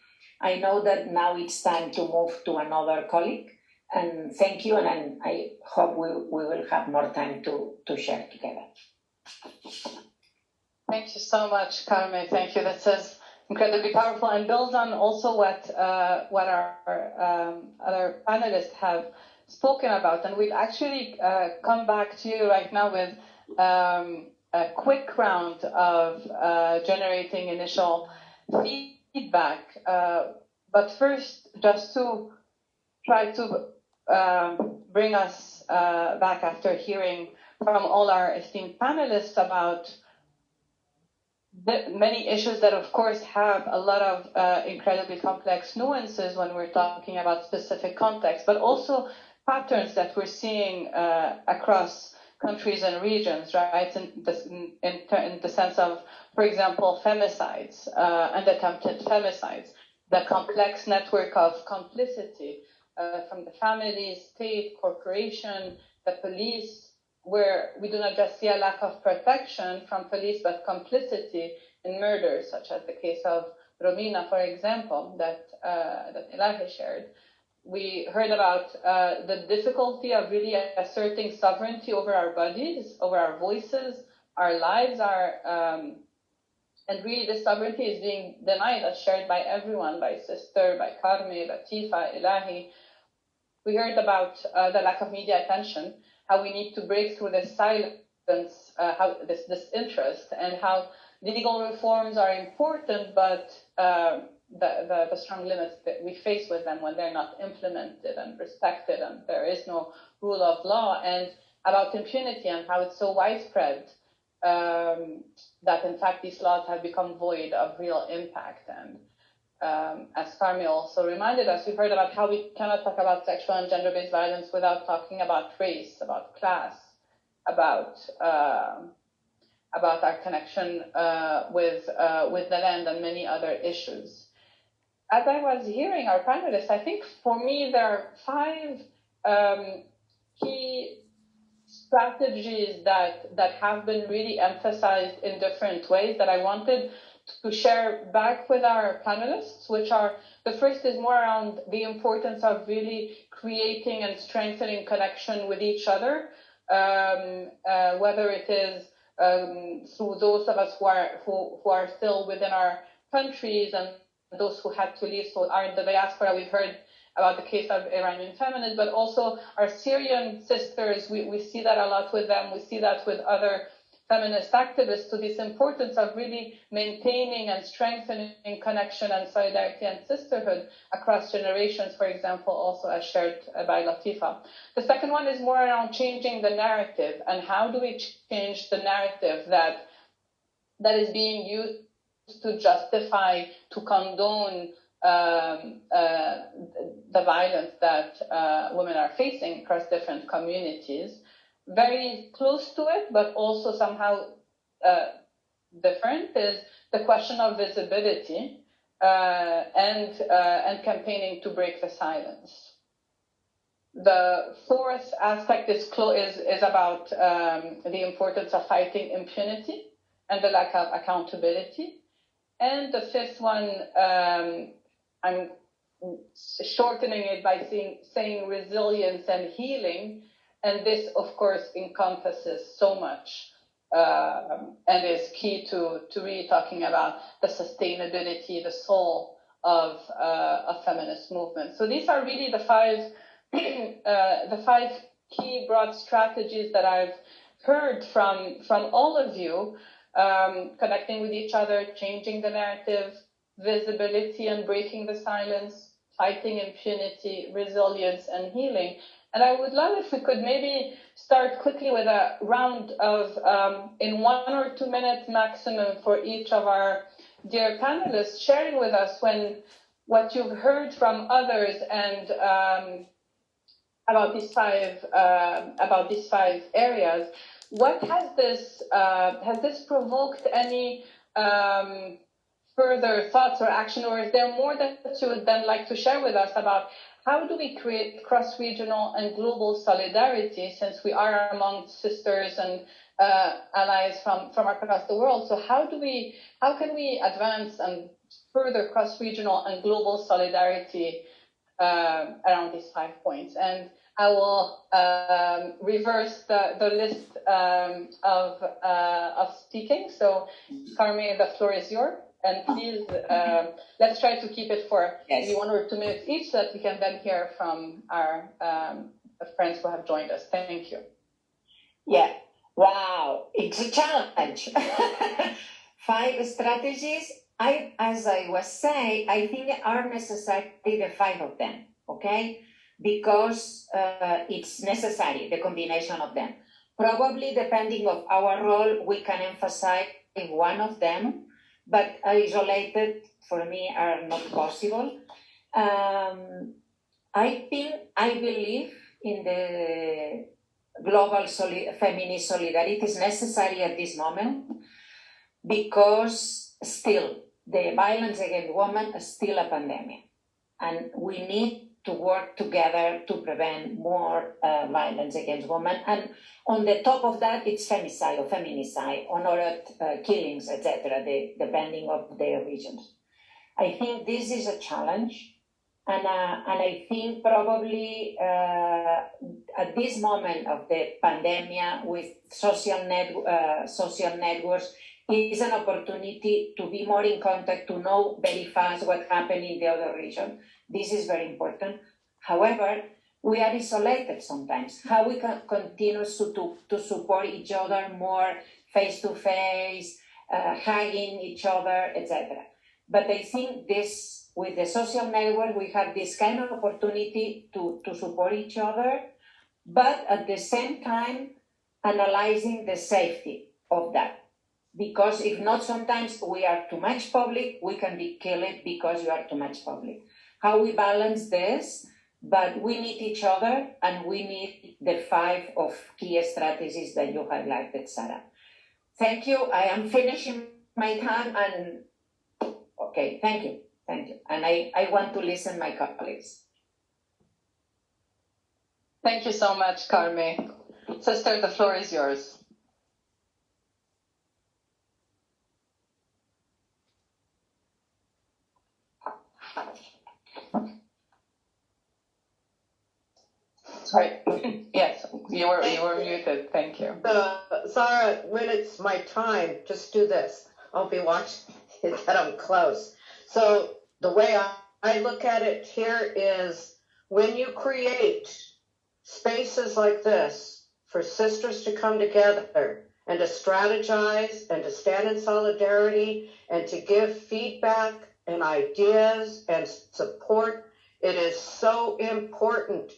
I know that now it's time to move to another colleague, and thank you, and I hope we will have more time to share together. Thank you so much, Carmen. Thank you. This is incredibly powerful and builds on also what our other panelists have spoken about. And we'll actually come back to you right now with a quick round of generating initial feedback. But first, just to try to bring us back after hearing from all our esteemed panelists about the many issues that, of course, have a lot of incredibly complex nuances when we're talking about specific contexts, but also patterns that we're seeing across countries and regions, right? In the sense of, for example, femicides and attempted femicides, the complex network of complicity from the family, state, corporation, the police, where we do not just see a lack of protection from police, but complicity in murders, such as the case of Romina, for example, that Elahi shared. We heard about the difficulty of really asserting sovereignty over our bodies, over our voices, our lives, and really this sovereignty is being denied as shared by everyone, by Sister, by Karmi, Latifa, Elahi. We heard about the lack of media attention, how we need to break through this silence, how this interest, and how legal reforms are important, but the strong limits that we face with them when they're not implemented and respected, and there is no rule of law, and about impunity and how it's so widespread that in fact these laws have become void of real impact. And as Carmi also reminded us, we've heard about how we cannot talk about sexual and gender-based violence without talking about race, about class, about our connection with the land and many other issues. As I was hearing our panelists, I think for me there are 5 key strategies that have been really emphasized in different ways that I wanted to share back with our panelists, which are, the first is more around the importance of really creating and strengthening connection with each other, whether it is through those of us who are still within our countries and those who had to leave, so are in the diaspora. We've heard about the case of Iranian feminists, but also our Syrian sisters. We see that a lot with them. We see that with other feminist activists, to this importance of really maintaining and strengthening connection and solidarity and sisterhood across generations, for example, also as shared by Latifa. The second one is more around changing the narrative, and how do we change the narrative that is being used to justify, to condone the violence that women are facing across different communities. Very close to it, but also somehow different, is the question of visibility and campaigning to break the silence. The fourth aspect is about the importance of fighting impunity and the lack of accountability. And the fifth one, I'm shortening it by saying resilience and healing. And this, of course, encompasses so much and is key to really talking about the sustainability, the soul of a feminist movement. So these are really the five key broad strategies that I've heard from all of you, connecting with each other, changing the narrative, visibility and breaking the silence, fighting impunity, resilience, and healing. And I would love if we could maybe start quickly with a round of, in 1 or 2 minutes maximum for each of our dear panelists, sharing with us what you've heard from others and about these five areas. What has this provoked any further thoughts or action, or is there more that you would then like to share with us about how do we create cross-regional and global solidarity, since we are among sisters and allies from across the world? So how can we advance and further cross-regional and global solidarity around these 5 points? And I will reverse the list of speaking. So, Carmen, the floor is yours. And please, let's try to keep it for maybe 1 or 2 minutes each, so that we can then hear from our friends who have joined us. Thank you. Yeah. Wow. It's a challenge. 5 strategies. As I was saying, I think are necessary, the 5 of them, okay? Because it's necessary, the combination of them. Probably depending on our role, we can emphasize one of them, but isolated for me are not possible. I believe in the global feminist solidarity is necessary at this moment, because still the violence against women is still a pandemic, and we need to work together to prevent more violence against women. And on the top of that, it's femicide or feminicide, honored killings, etc., depending on their regions. I think this is a challenge, and I think probably at this moment of the pandemic with social networks, is an opportunity to be more in contact, to know very fast what happened in the other region. This is very important. However, we are isolated sometimes. How we can continue to support each other more face-to-face, hugging each other, etc. But I think this, with the social network, we have this kind of opportunity to support each other, but at the same time, analyzing the safety of that. Because if not, sometimes we are too much public, we can be killed because you are too much public. How we balance this, but we need each other, and we need the 5 of key strategies that you highlighted, Sarah. Thank you. I am finishing my time, and okay, thank you. And I want to listen to my colleagues. Thank you so much, Carmen. Sister, the floor is yours. Sorry. Yes, you were muted. Thank you. Sarah, when it's my time, just do this. I'll be watching it that I'm close. So the way I look at it here is, when you create spaces like this for sisters to come together and to strategize and to stand in solidarity and to give feedback and ideas and support, it is so important.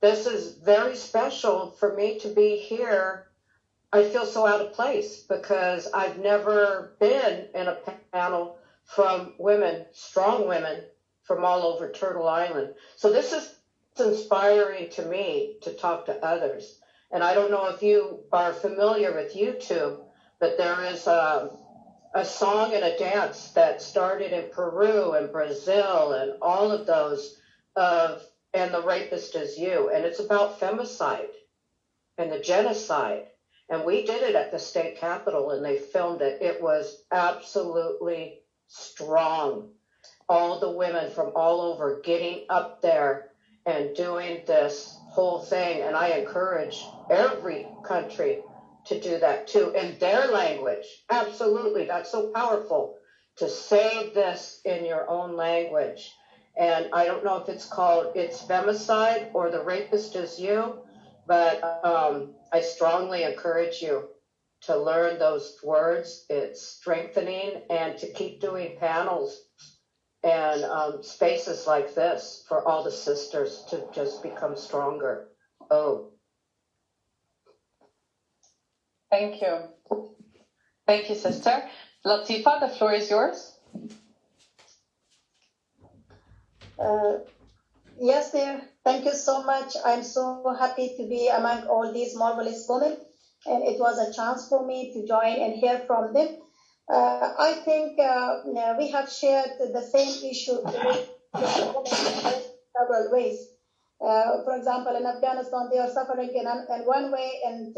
This is very special for me to be here. I feel so out of place because I've never been in a panel from women, strong women from all over Turtle Island. So this is inspiring to me to talk to others. And I don't know if you are familiar with YouTube, but there is a song and a dance that started in Peru and Brazil and all of those And the Rapist Is You. And it's about femicide and the genocide. And we did it at the state capitol, and they filmed it. It was absolutely strong. All the women from all over getting up there and doing this whole thing. And I encourage every country to do that too, in their language. Absolutely. That's so powerful to say this in your own language. And I don't know if it's called it's femicide or the rapist is you, but I strongly encourage you to learn those words. It's strengthening, and to keep doing panels and spaces like this for all the sisters to just become stronger. Oh. Thank you. Thank you, sister. Latifa, the floor is yours. Yes, dear. Thank you so much. I'm so happy to be among all these marvelous women, and it was a chance for me to join and hear from them. I think we have shared the same issue in several ways. For example, in Afghanistan, they are suffering in one way, and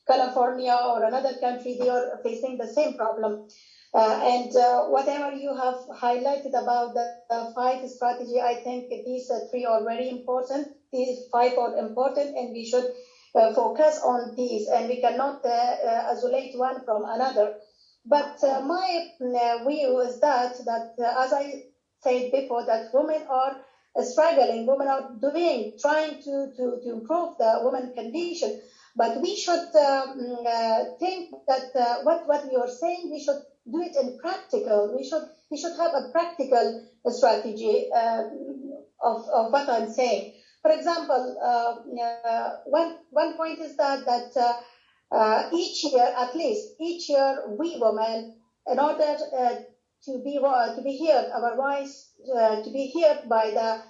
California or another country, they are facing the same problem. And whatever you have highlighted about the 5 strategy, I think these 3 are very important. These 5 are important, and we should focus on these, and we cannot isolate one from another. But my view is that as I said before, that women are struggling, women are trying to improve the women condition. But we should think that what we are saying, we should do it in practical. We should have a practical strategy of what I'm saying. For example, one point is that each year, at least each year, we women, in order to be heard, our voice to be heard by the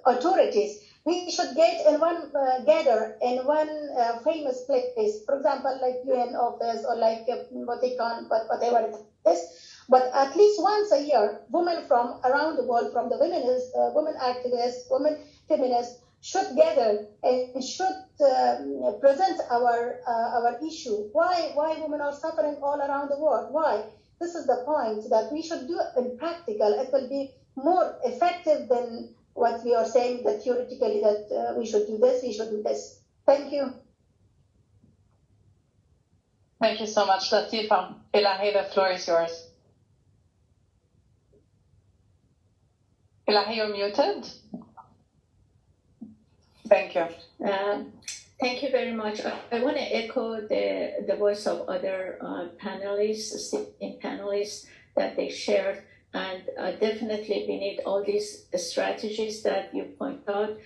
authorities, we should gather in one famous place, for example, like UN office or like Vatican, but whatever it is. But at least once a year, women from around the world, from the women activists, women feminists, should gather and should present our issue. Why women are suffering all around the world? Why? This is the point, that we should do it in practical. It will be more effective than what we are saying, that theoretically that we should do this, we should do this. Thank you. Thank you so much, Latifa. Ilahi, the floor is yours. Ilahi, you're muted. Thank you. Thank you very much. I want to echo the voice of other panelists that they shared. And definitely we need all these strategies that you point out,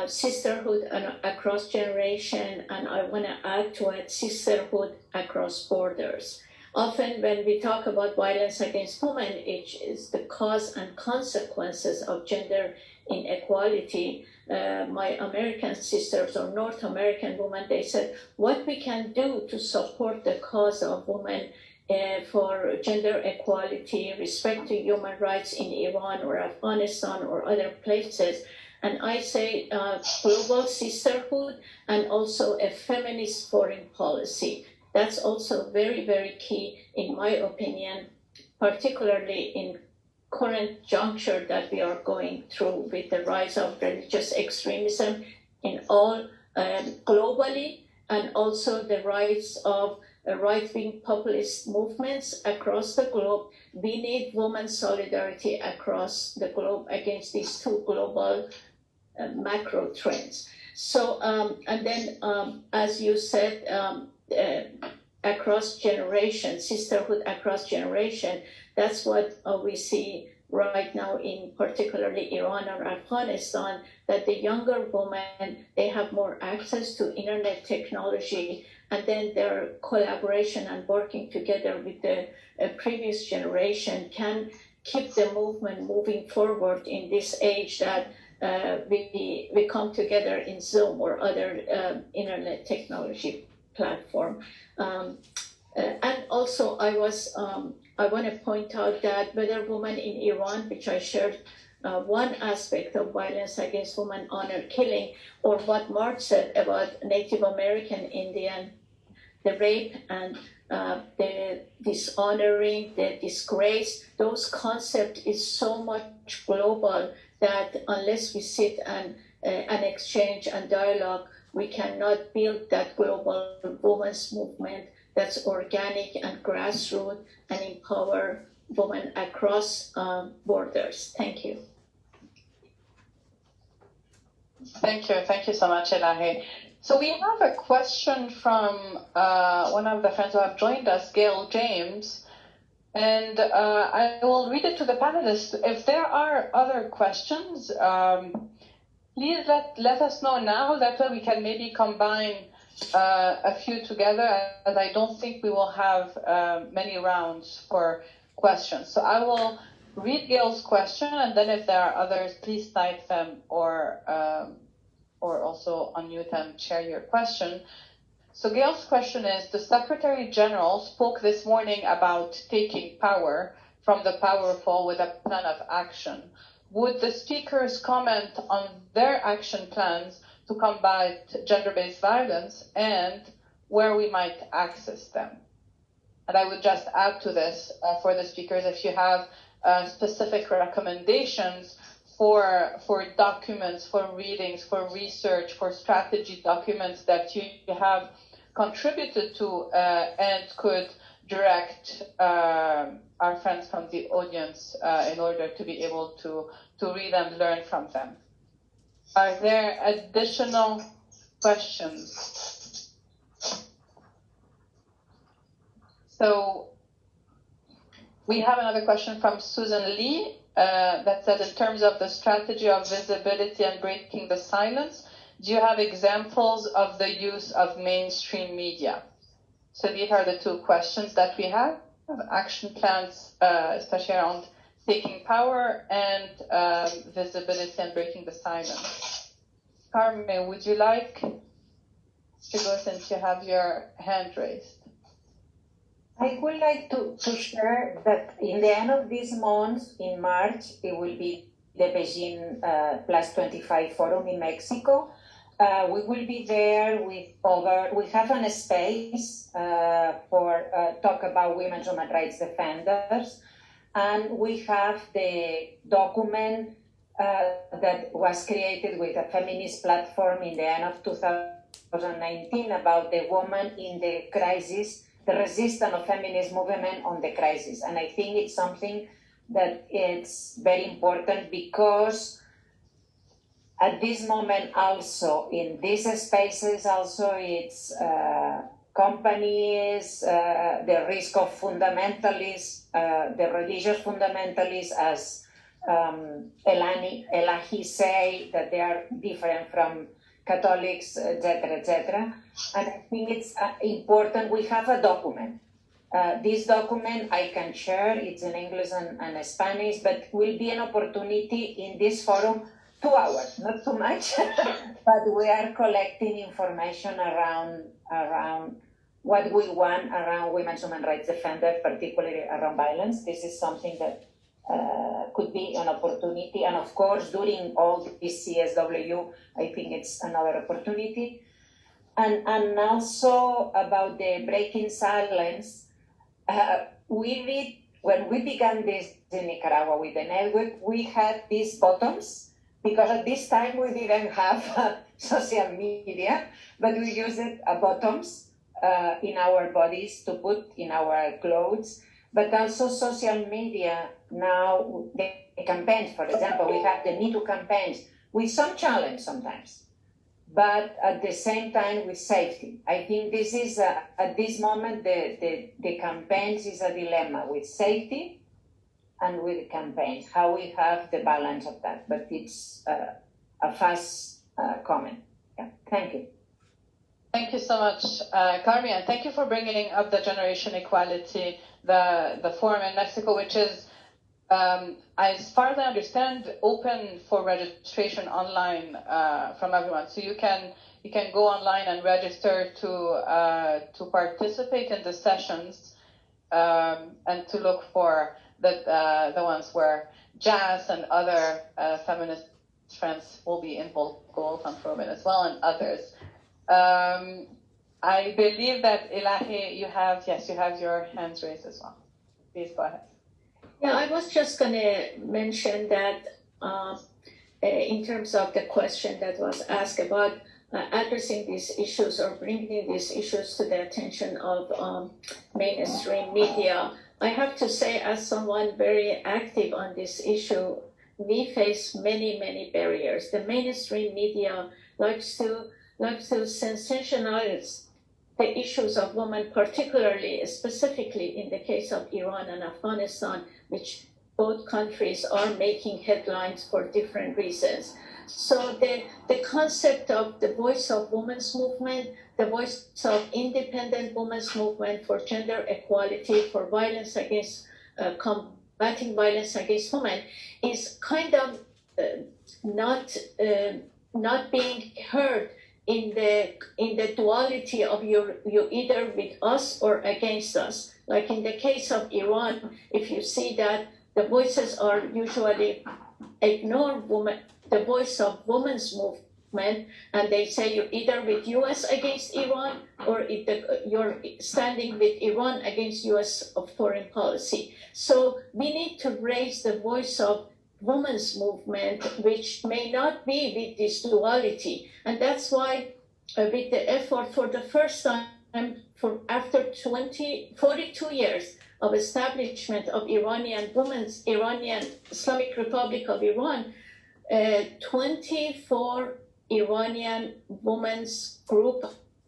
sisterhood across generation, and I want to add to it sisterhood across borders. Often when we talk about violence against women, it is the cause and consequences of gender inequality. My American sisters or North American women, they said, what we can do to support the cause of women for gender equality, respect to human rights in Iran or Afghanistan or other places. And I say global sisterhood and also a feminist foreign policy. That's also very, very key, in my opinion, particularly in current juncture that we are going through with the rise of religious extremism in all globally, and also the rise of right-wing populist movements across the globe. We need women's solidarity across the globe against these 2 global macro trends. So, and then, as you said, across generation, sisterhood across generation, that's what we see right now in particularly Iran or Afghanistan, that the younger women, they have more access to internet technology, and then their collaboration and working together with the previous generation can keep the movement moving forward in this age that we come together in Zoom or other internet technology platform. And also I want to point out that whether women in Iran, which I shared one aspect of violence against women, honor killing, or what Mark said about Native American Indian, the rape and the dishonoring, the disgrace, those concepts is so much global that unless we sit and exchange and dialogue, we cannot build that global women's movement that's organic and grassroots and empower women across borders. Thank you. Thank you so much, Elahe. So we have a question from one of the friends who have joined us, Gail James, and I will read it to the panelists. If there are other questions, please let us know now. That way we can maybe combine a few together, as I don't think we will have many rounds for questions. So I will read Gail's question, and then if there are others, please type them or also unmute and share your question. So Gail's question is, the Secretary General spoke this morning about taking power from the powerful with a plan of action. Would the speakers comment on their action plans to combat gender-based violence and where we might access them? And I would just add to this for the speakers, if you have specific recommendations for documents, for readings, for research, for strategy documents that you have contributed to and could direct our friends from the audience in order to be able to read and learn from them. Are there additional questions? So we have another question from Susan Lee that says, in terms of the strategy of visibility and breaking the silence, do you have examples of the use of mainstream media? So these are the two questions that we have action plans, especially around taking power and visibility and breaking the silence. Carmen, would you like to go since you have your hand raised? I would like to share that in the end of this month, in March, it will be the Beijing Plus 25 Forum in Mexico. We will be there we have a space for talk about women's human rights defenders. And we have the document that was created with a feminist platform in the end of 2019 about the woman in the crisis, the resistance of feminist movement on the crisis. And I think it's something that it's very important because at this moment also, in these spaces also, it's companies, the risk of fundamentalists, the religious fundamentalists, as Elahi say, that they are different from Catholics, etc., etc. And I think it's important we have a document. This document I can share, it's in English and Spanish, but will be an opportunity in this forum, 2 hours, not too much, but we are collecting information around what we want around women's human rights defenders, particularly around violence. This is something that could be an opportunity. And of course, during all this CSW, I think it's another opportunity. And also about the breaking silence, when we began this in Nicaragua with the network, we had these buttons, because at this time we didn't have social media, but we used buttons in our bodies to put in our clothes, but also social media. Now the campaigns, for example, we have the Me Too campaigns with some challenge sometimes, but at the same time with safety. I think this is, at this moment, the campaigns is a dilemma with safety and with campaigns, how we have the balance of that. But it's a fast comment. Yeah, thank you. Thank you so much, Carmen, and thank you for bringing up the Generation Equality, the forum in Mexico, which is, as far as I understand, open for registration online from everyone. So you can go online and register to participate in the sessions and to look for the ones where Jazz and other feminist friends will be involved, Gold and Forum as well, and others. I believe that Elahi, you have your hands raised as well. Please go ahead. Yeah, I was just going to mention that in terms of the question that was asked about addressing these issues or bringing these issues to the attention of mainstream media. I have to say, as someone very active on this issue, we face many, many barriers. The mainstream media likes to sensationalize the issues of women, particularly, specifically in the case of Iran and Afghanistan, which both countries are making headlines for different reasons. So the concept of the voice of women's movement, the voice of independent women's movement for gender equality, for violence against, combating violence against women, is kind of not being heard in the duality of you either with us or against us. Like in the case of Iran, if you see that the voices are usually ignore the voice of women's movement, and they say you're either with US against Iran or you're standing with Iran against US foreign policy. So we need to raise the voice of women's movement, which may not be with this duality. And that's why with the effort for the first time, after 42 years of establishment of Iranian Islamic Republic of Iran, 24 Iranian women's group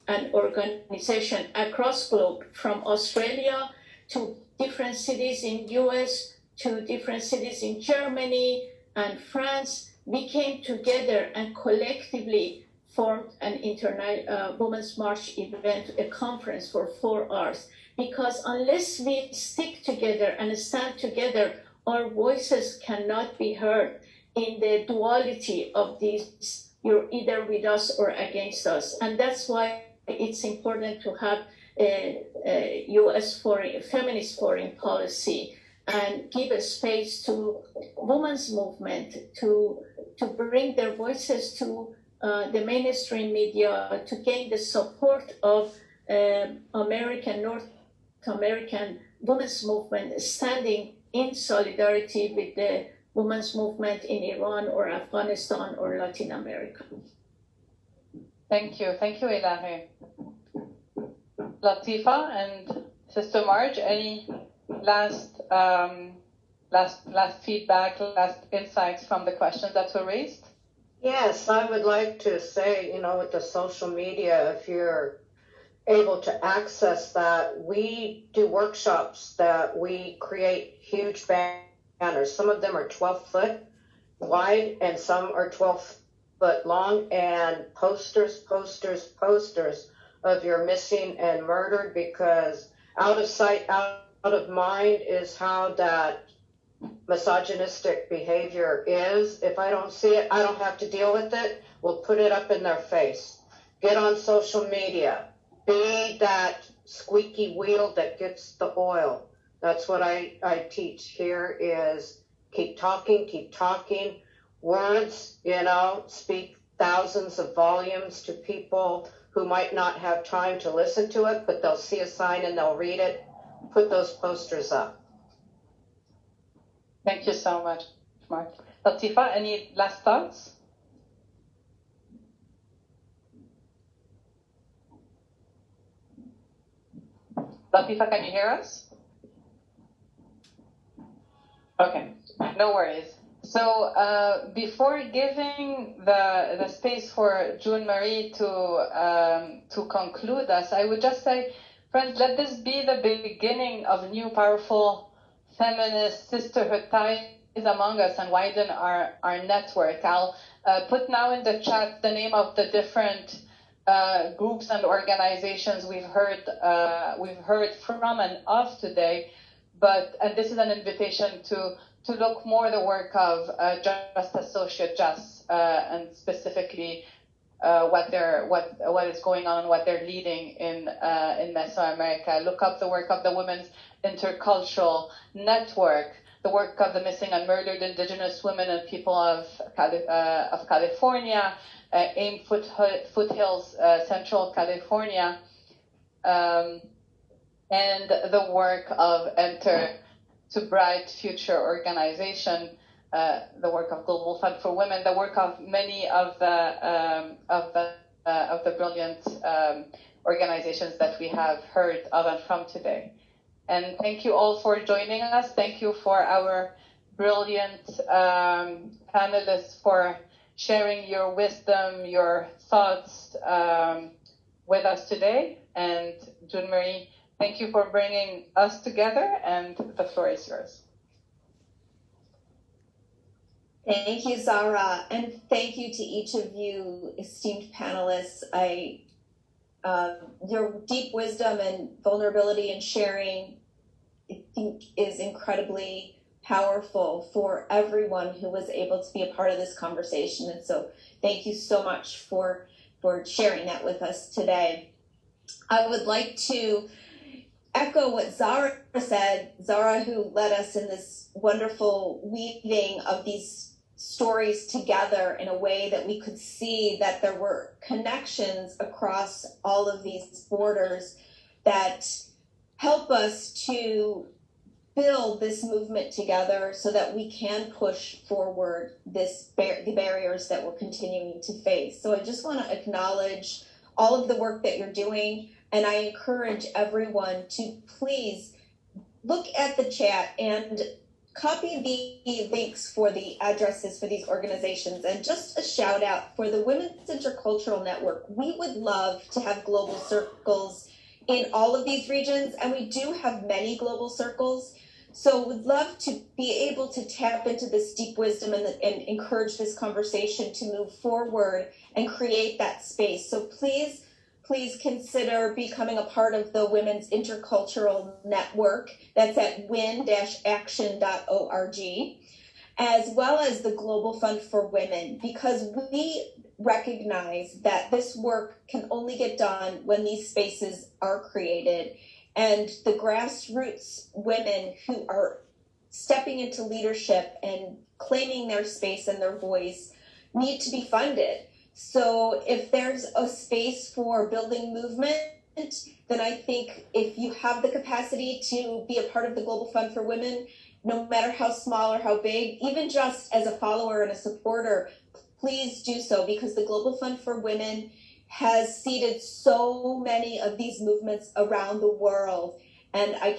and organization across globe, from Australia to different cities in US, to different cities in Germany and France, we came together and collectively formed an international Women's March event, a conference for 4 hours. Because unless we stick together and stand together, our voices cannot be heard in the duality of these, you're either with us or against us. And that's why it's important to have a US feminist foreign policy and give a space to women's movement to bring their voices to the mainstream media, to gain the support of North American women's movement standing in solidarity with the women's movement in Iran or Afghanistan or Latin America. Thank you, Ilahi. Latifa and Sister Marge, any last feedback, last insights from the questions that were raised? Yes, I would like to say, with the social media, if you're able to access that, we do workshops that we create huge banners. Some of them are 12 foot wide and some are 12 foot long, and posters of your missing and murdered, because out of sight, out of mind is how that misogynistic behavior is. If I don't see it, I don't have to deal with it. We'll put it up in their face. Get on social media. Be that squeaky wheel that gets the oil. That's what I teach here, is keep talking. Words, speak thousands of volumes to people who might not have time to listen to it, but they'll see a sign and they'll read it. Put those posters up. Thank you so much, Mark. Latifa, any last thoughts? Latifa, can you hear us? Okay, no worries. So before giving the space for June Marie to conclude us, I would just say, friends, let this be the beginning of new powerful feminist sisterhood ties among us and widen our network. I'll put now in the chat the name of the different groups and organizations we've heard from and of today, and this is an invitation to look more the work of Just Associate Just and specifically what is going on, what they're leading in Mesoamerica. Look up the work of the Women's Intercultural Network, the work of the missing and murdered Indigenous women and people of California, AIM Foothills, Central California, and the work of Enter to Bright Future organization, the work of Global Fund for Women, the work of many of the the brilliant organizations that we have heard of and from today. And thank you all for joining us. Thank you for our brilliant panelists for sharing your wisdom, your thoughts with us today. And June Marie, thank you for bringing us together, and the floor is yours. Thank you, Zahra, and thank you to each of you esteemed panelists. Your deep wisdom and vulnerability and sharing, I think, is incredibly powerful for everyone who was able to be a part of this conversation. And so thank you so much for sharing that with us today. I would like to echo what Zahra said, Zahra, who led us in this wonderful weaving of these stories together in a way that we could see that there were connections across all of these borders that help us to build this movement together so that we can push forward the barriers that we're continuing to face. So I just want to acknowledge all of the work that you're doing, and I encourage everyone to please look at the chat and copy the links for the addresses for these organizations. And just a shout out for the Women's Intercultural Network. We would love to have global circles in all of these regions, and we do have many global circles. So we'd love to be able to tap into this deep wisdom and encourage this conversation to move forward and create that space. So please consider becoming a part of the Women's Intercultural Network. That's at win-action.org, as well as the Global Fund for Women, because we recognize that this work can only get done when these spaces are created. And the grassroots women who are stepping into leadership and claiming their space and their voice need to be funded. So if there's a space for building movement, then I think if you have the capacity to be a part of the Global Fund for Women, no matter how small or how big, even just as a follower and a supporter, please do so, because the Global Fund for Women has seeded so many of these movements around the world. And I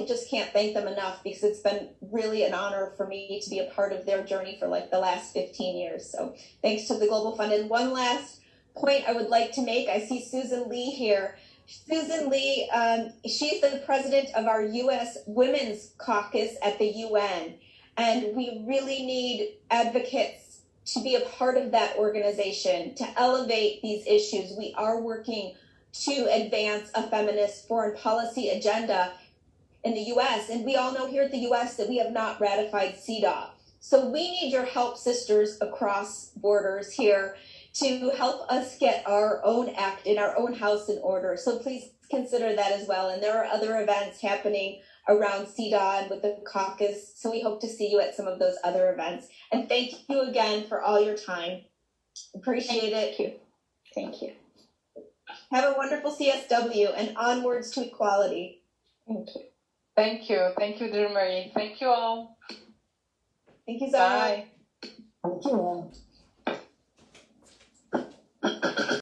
just can't thank them enough, because it's been really an honor for me to be a part of their journey for like the last 15 years. So thanks to the Global Fund. And one last point I would like to make, I see Susan Lee here. Susan Lee, she's the president of our U.S. Women's Caucus at the UN. And we really need advocates to be a part of that organization, to elevate these issues. We are working to advance a feminist foreign policy agenda in the US, and we all know here at the US that we have not ratified CEDAW. So we need your help, sisters across borders here, to help us get our own act in our own house in order. So please consider that as well. And there are other events happening around CEDAW and with the caucus, so we hope to see you at some of those other events. And thank you again for all your time. Appreciate it. Thank you. Have a wonderful CSW and onwards to equality. Thank you. Thank you. Thank you, June Marie. Thank you all. Thank you, Zahra. Bye. Thank you all.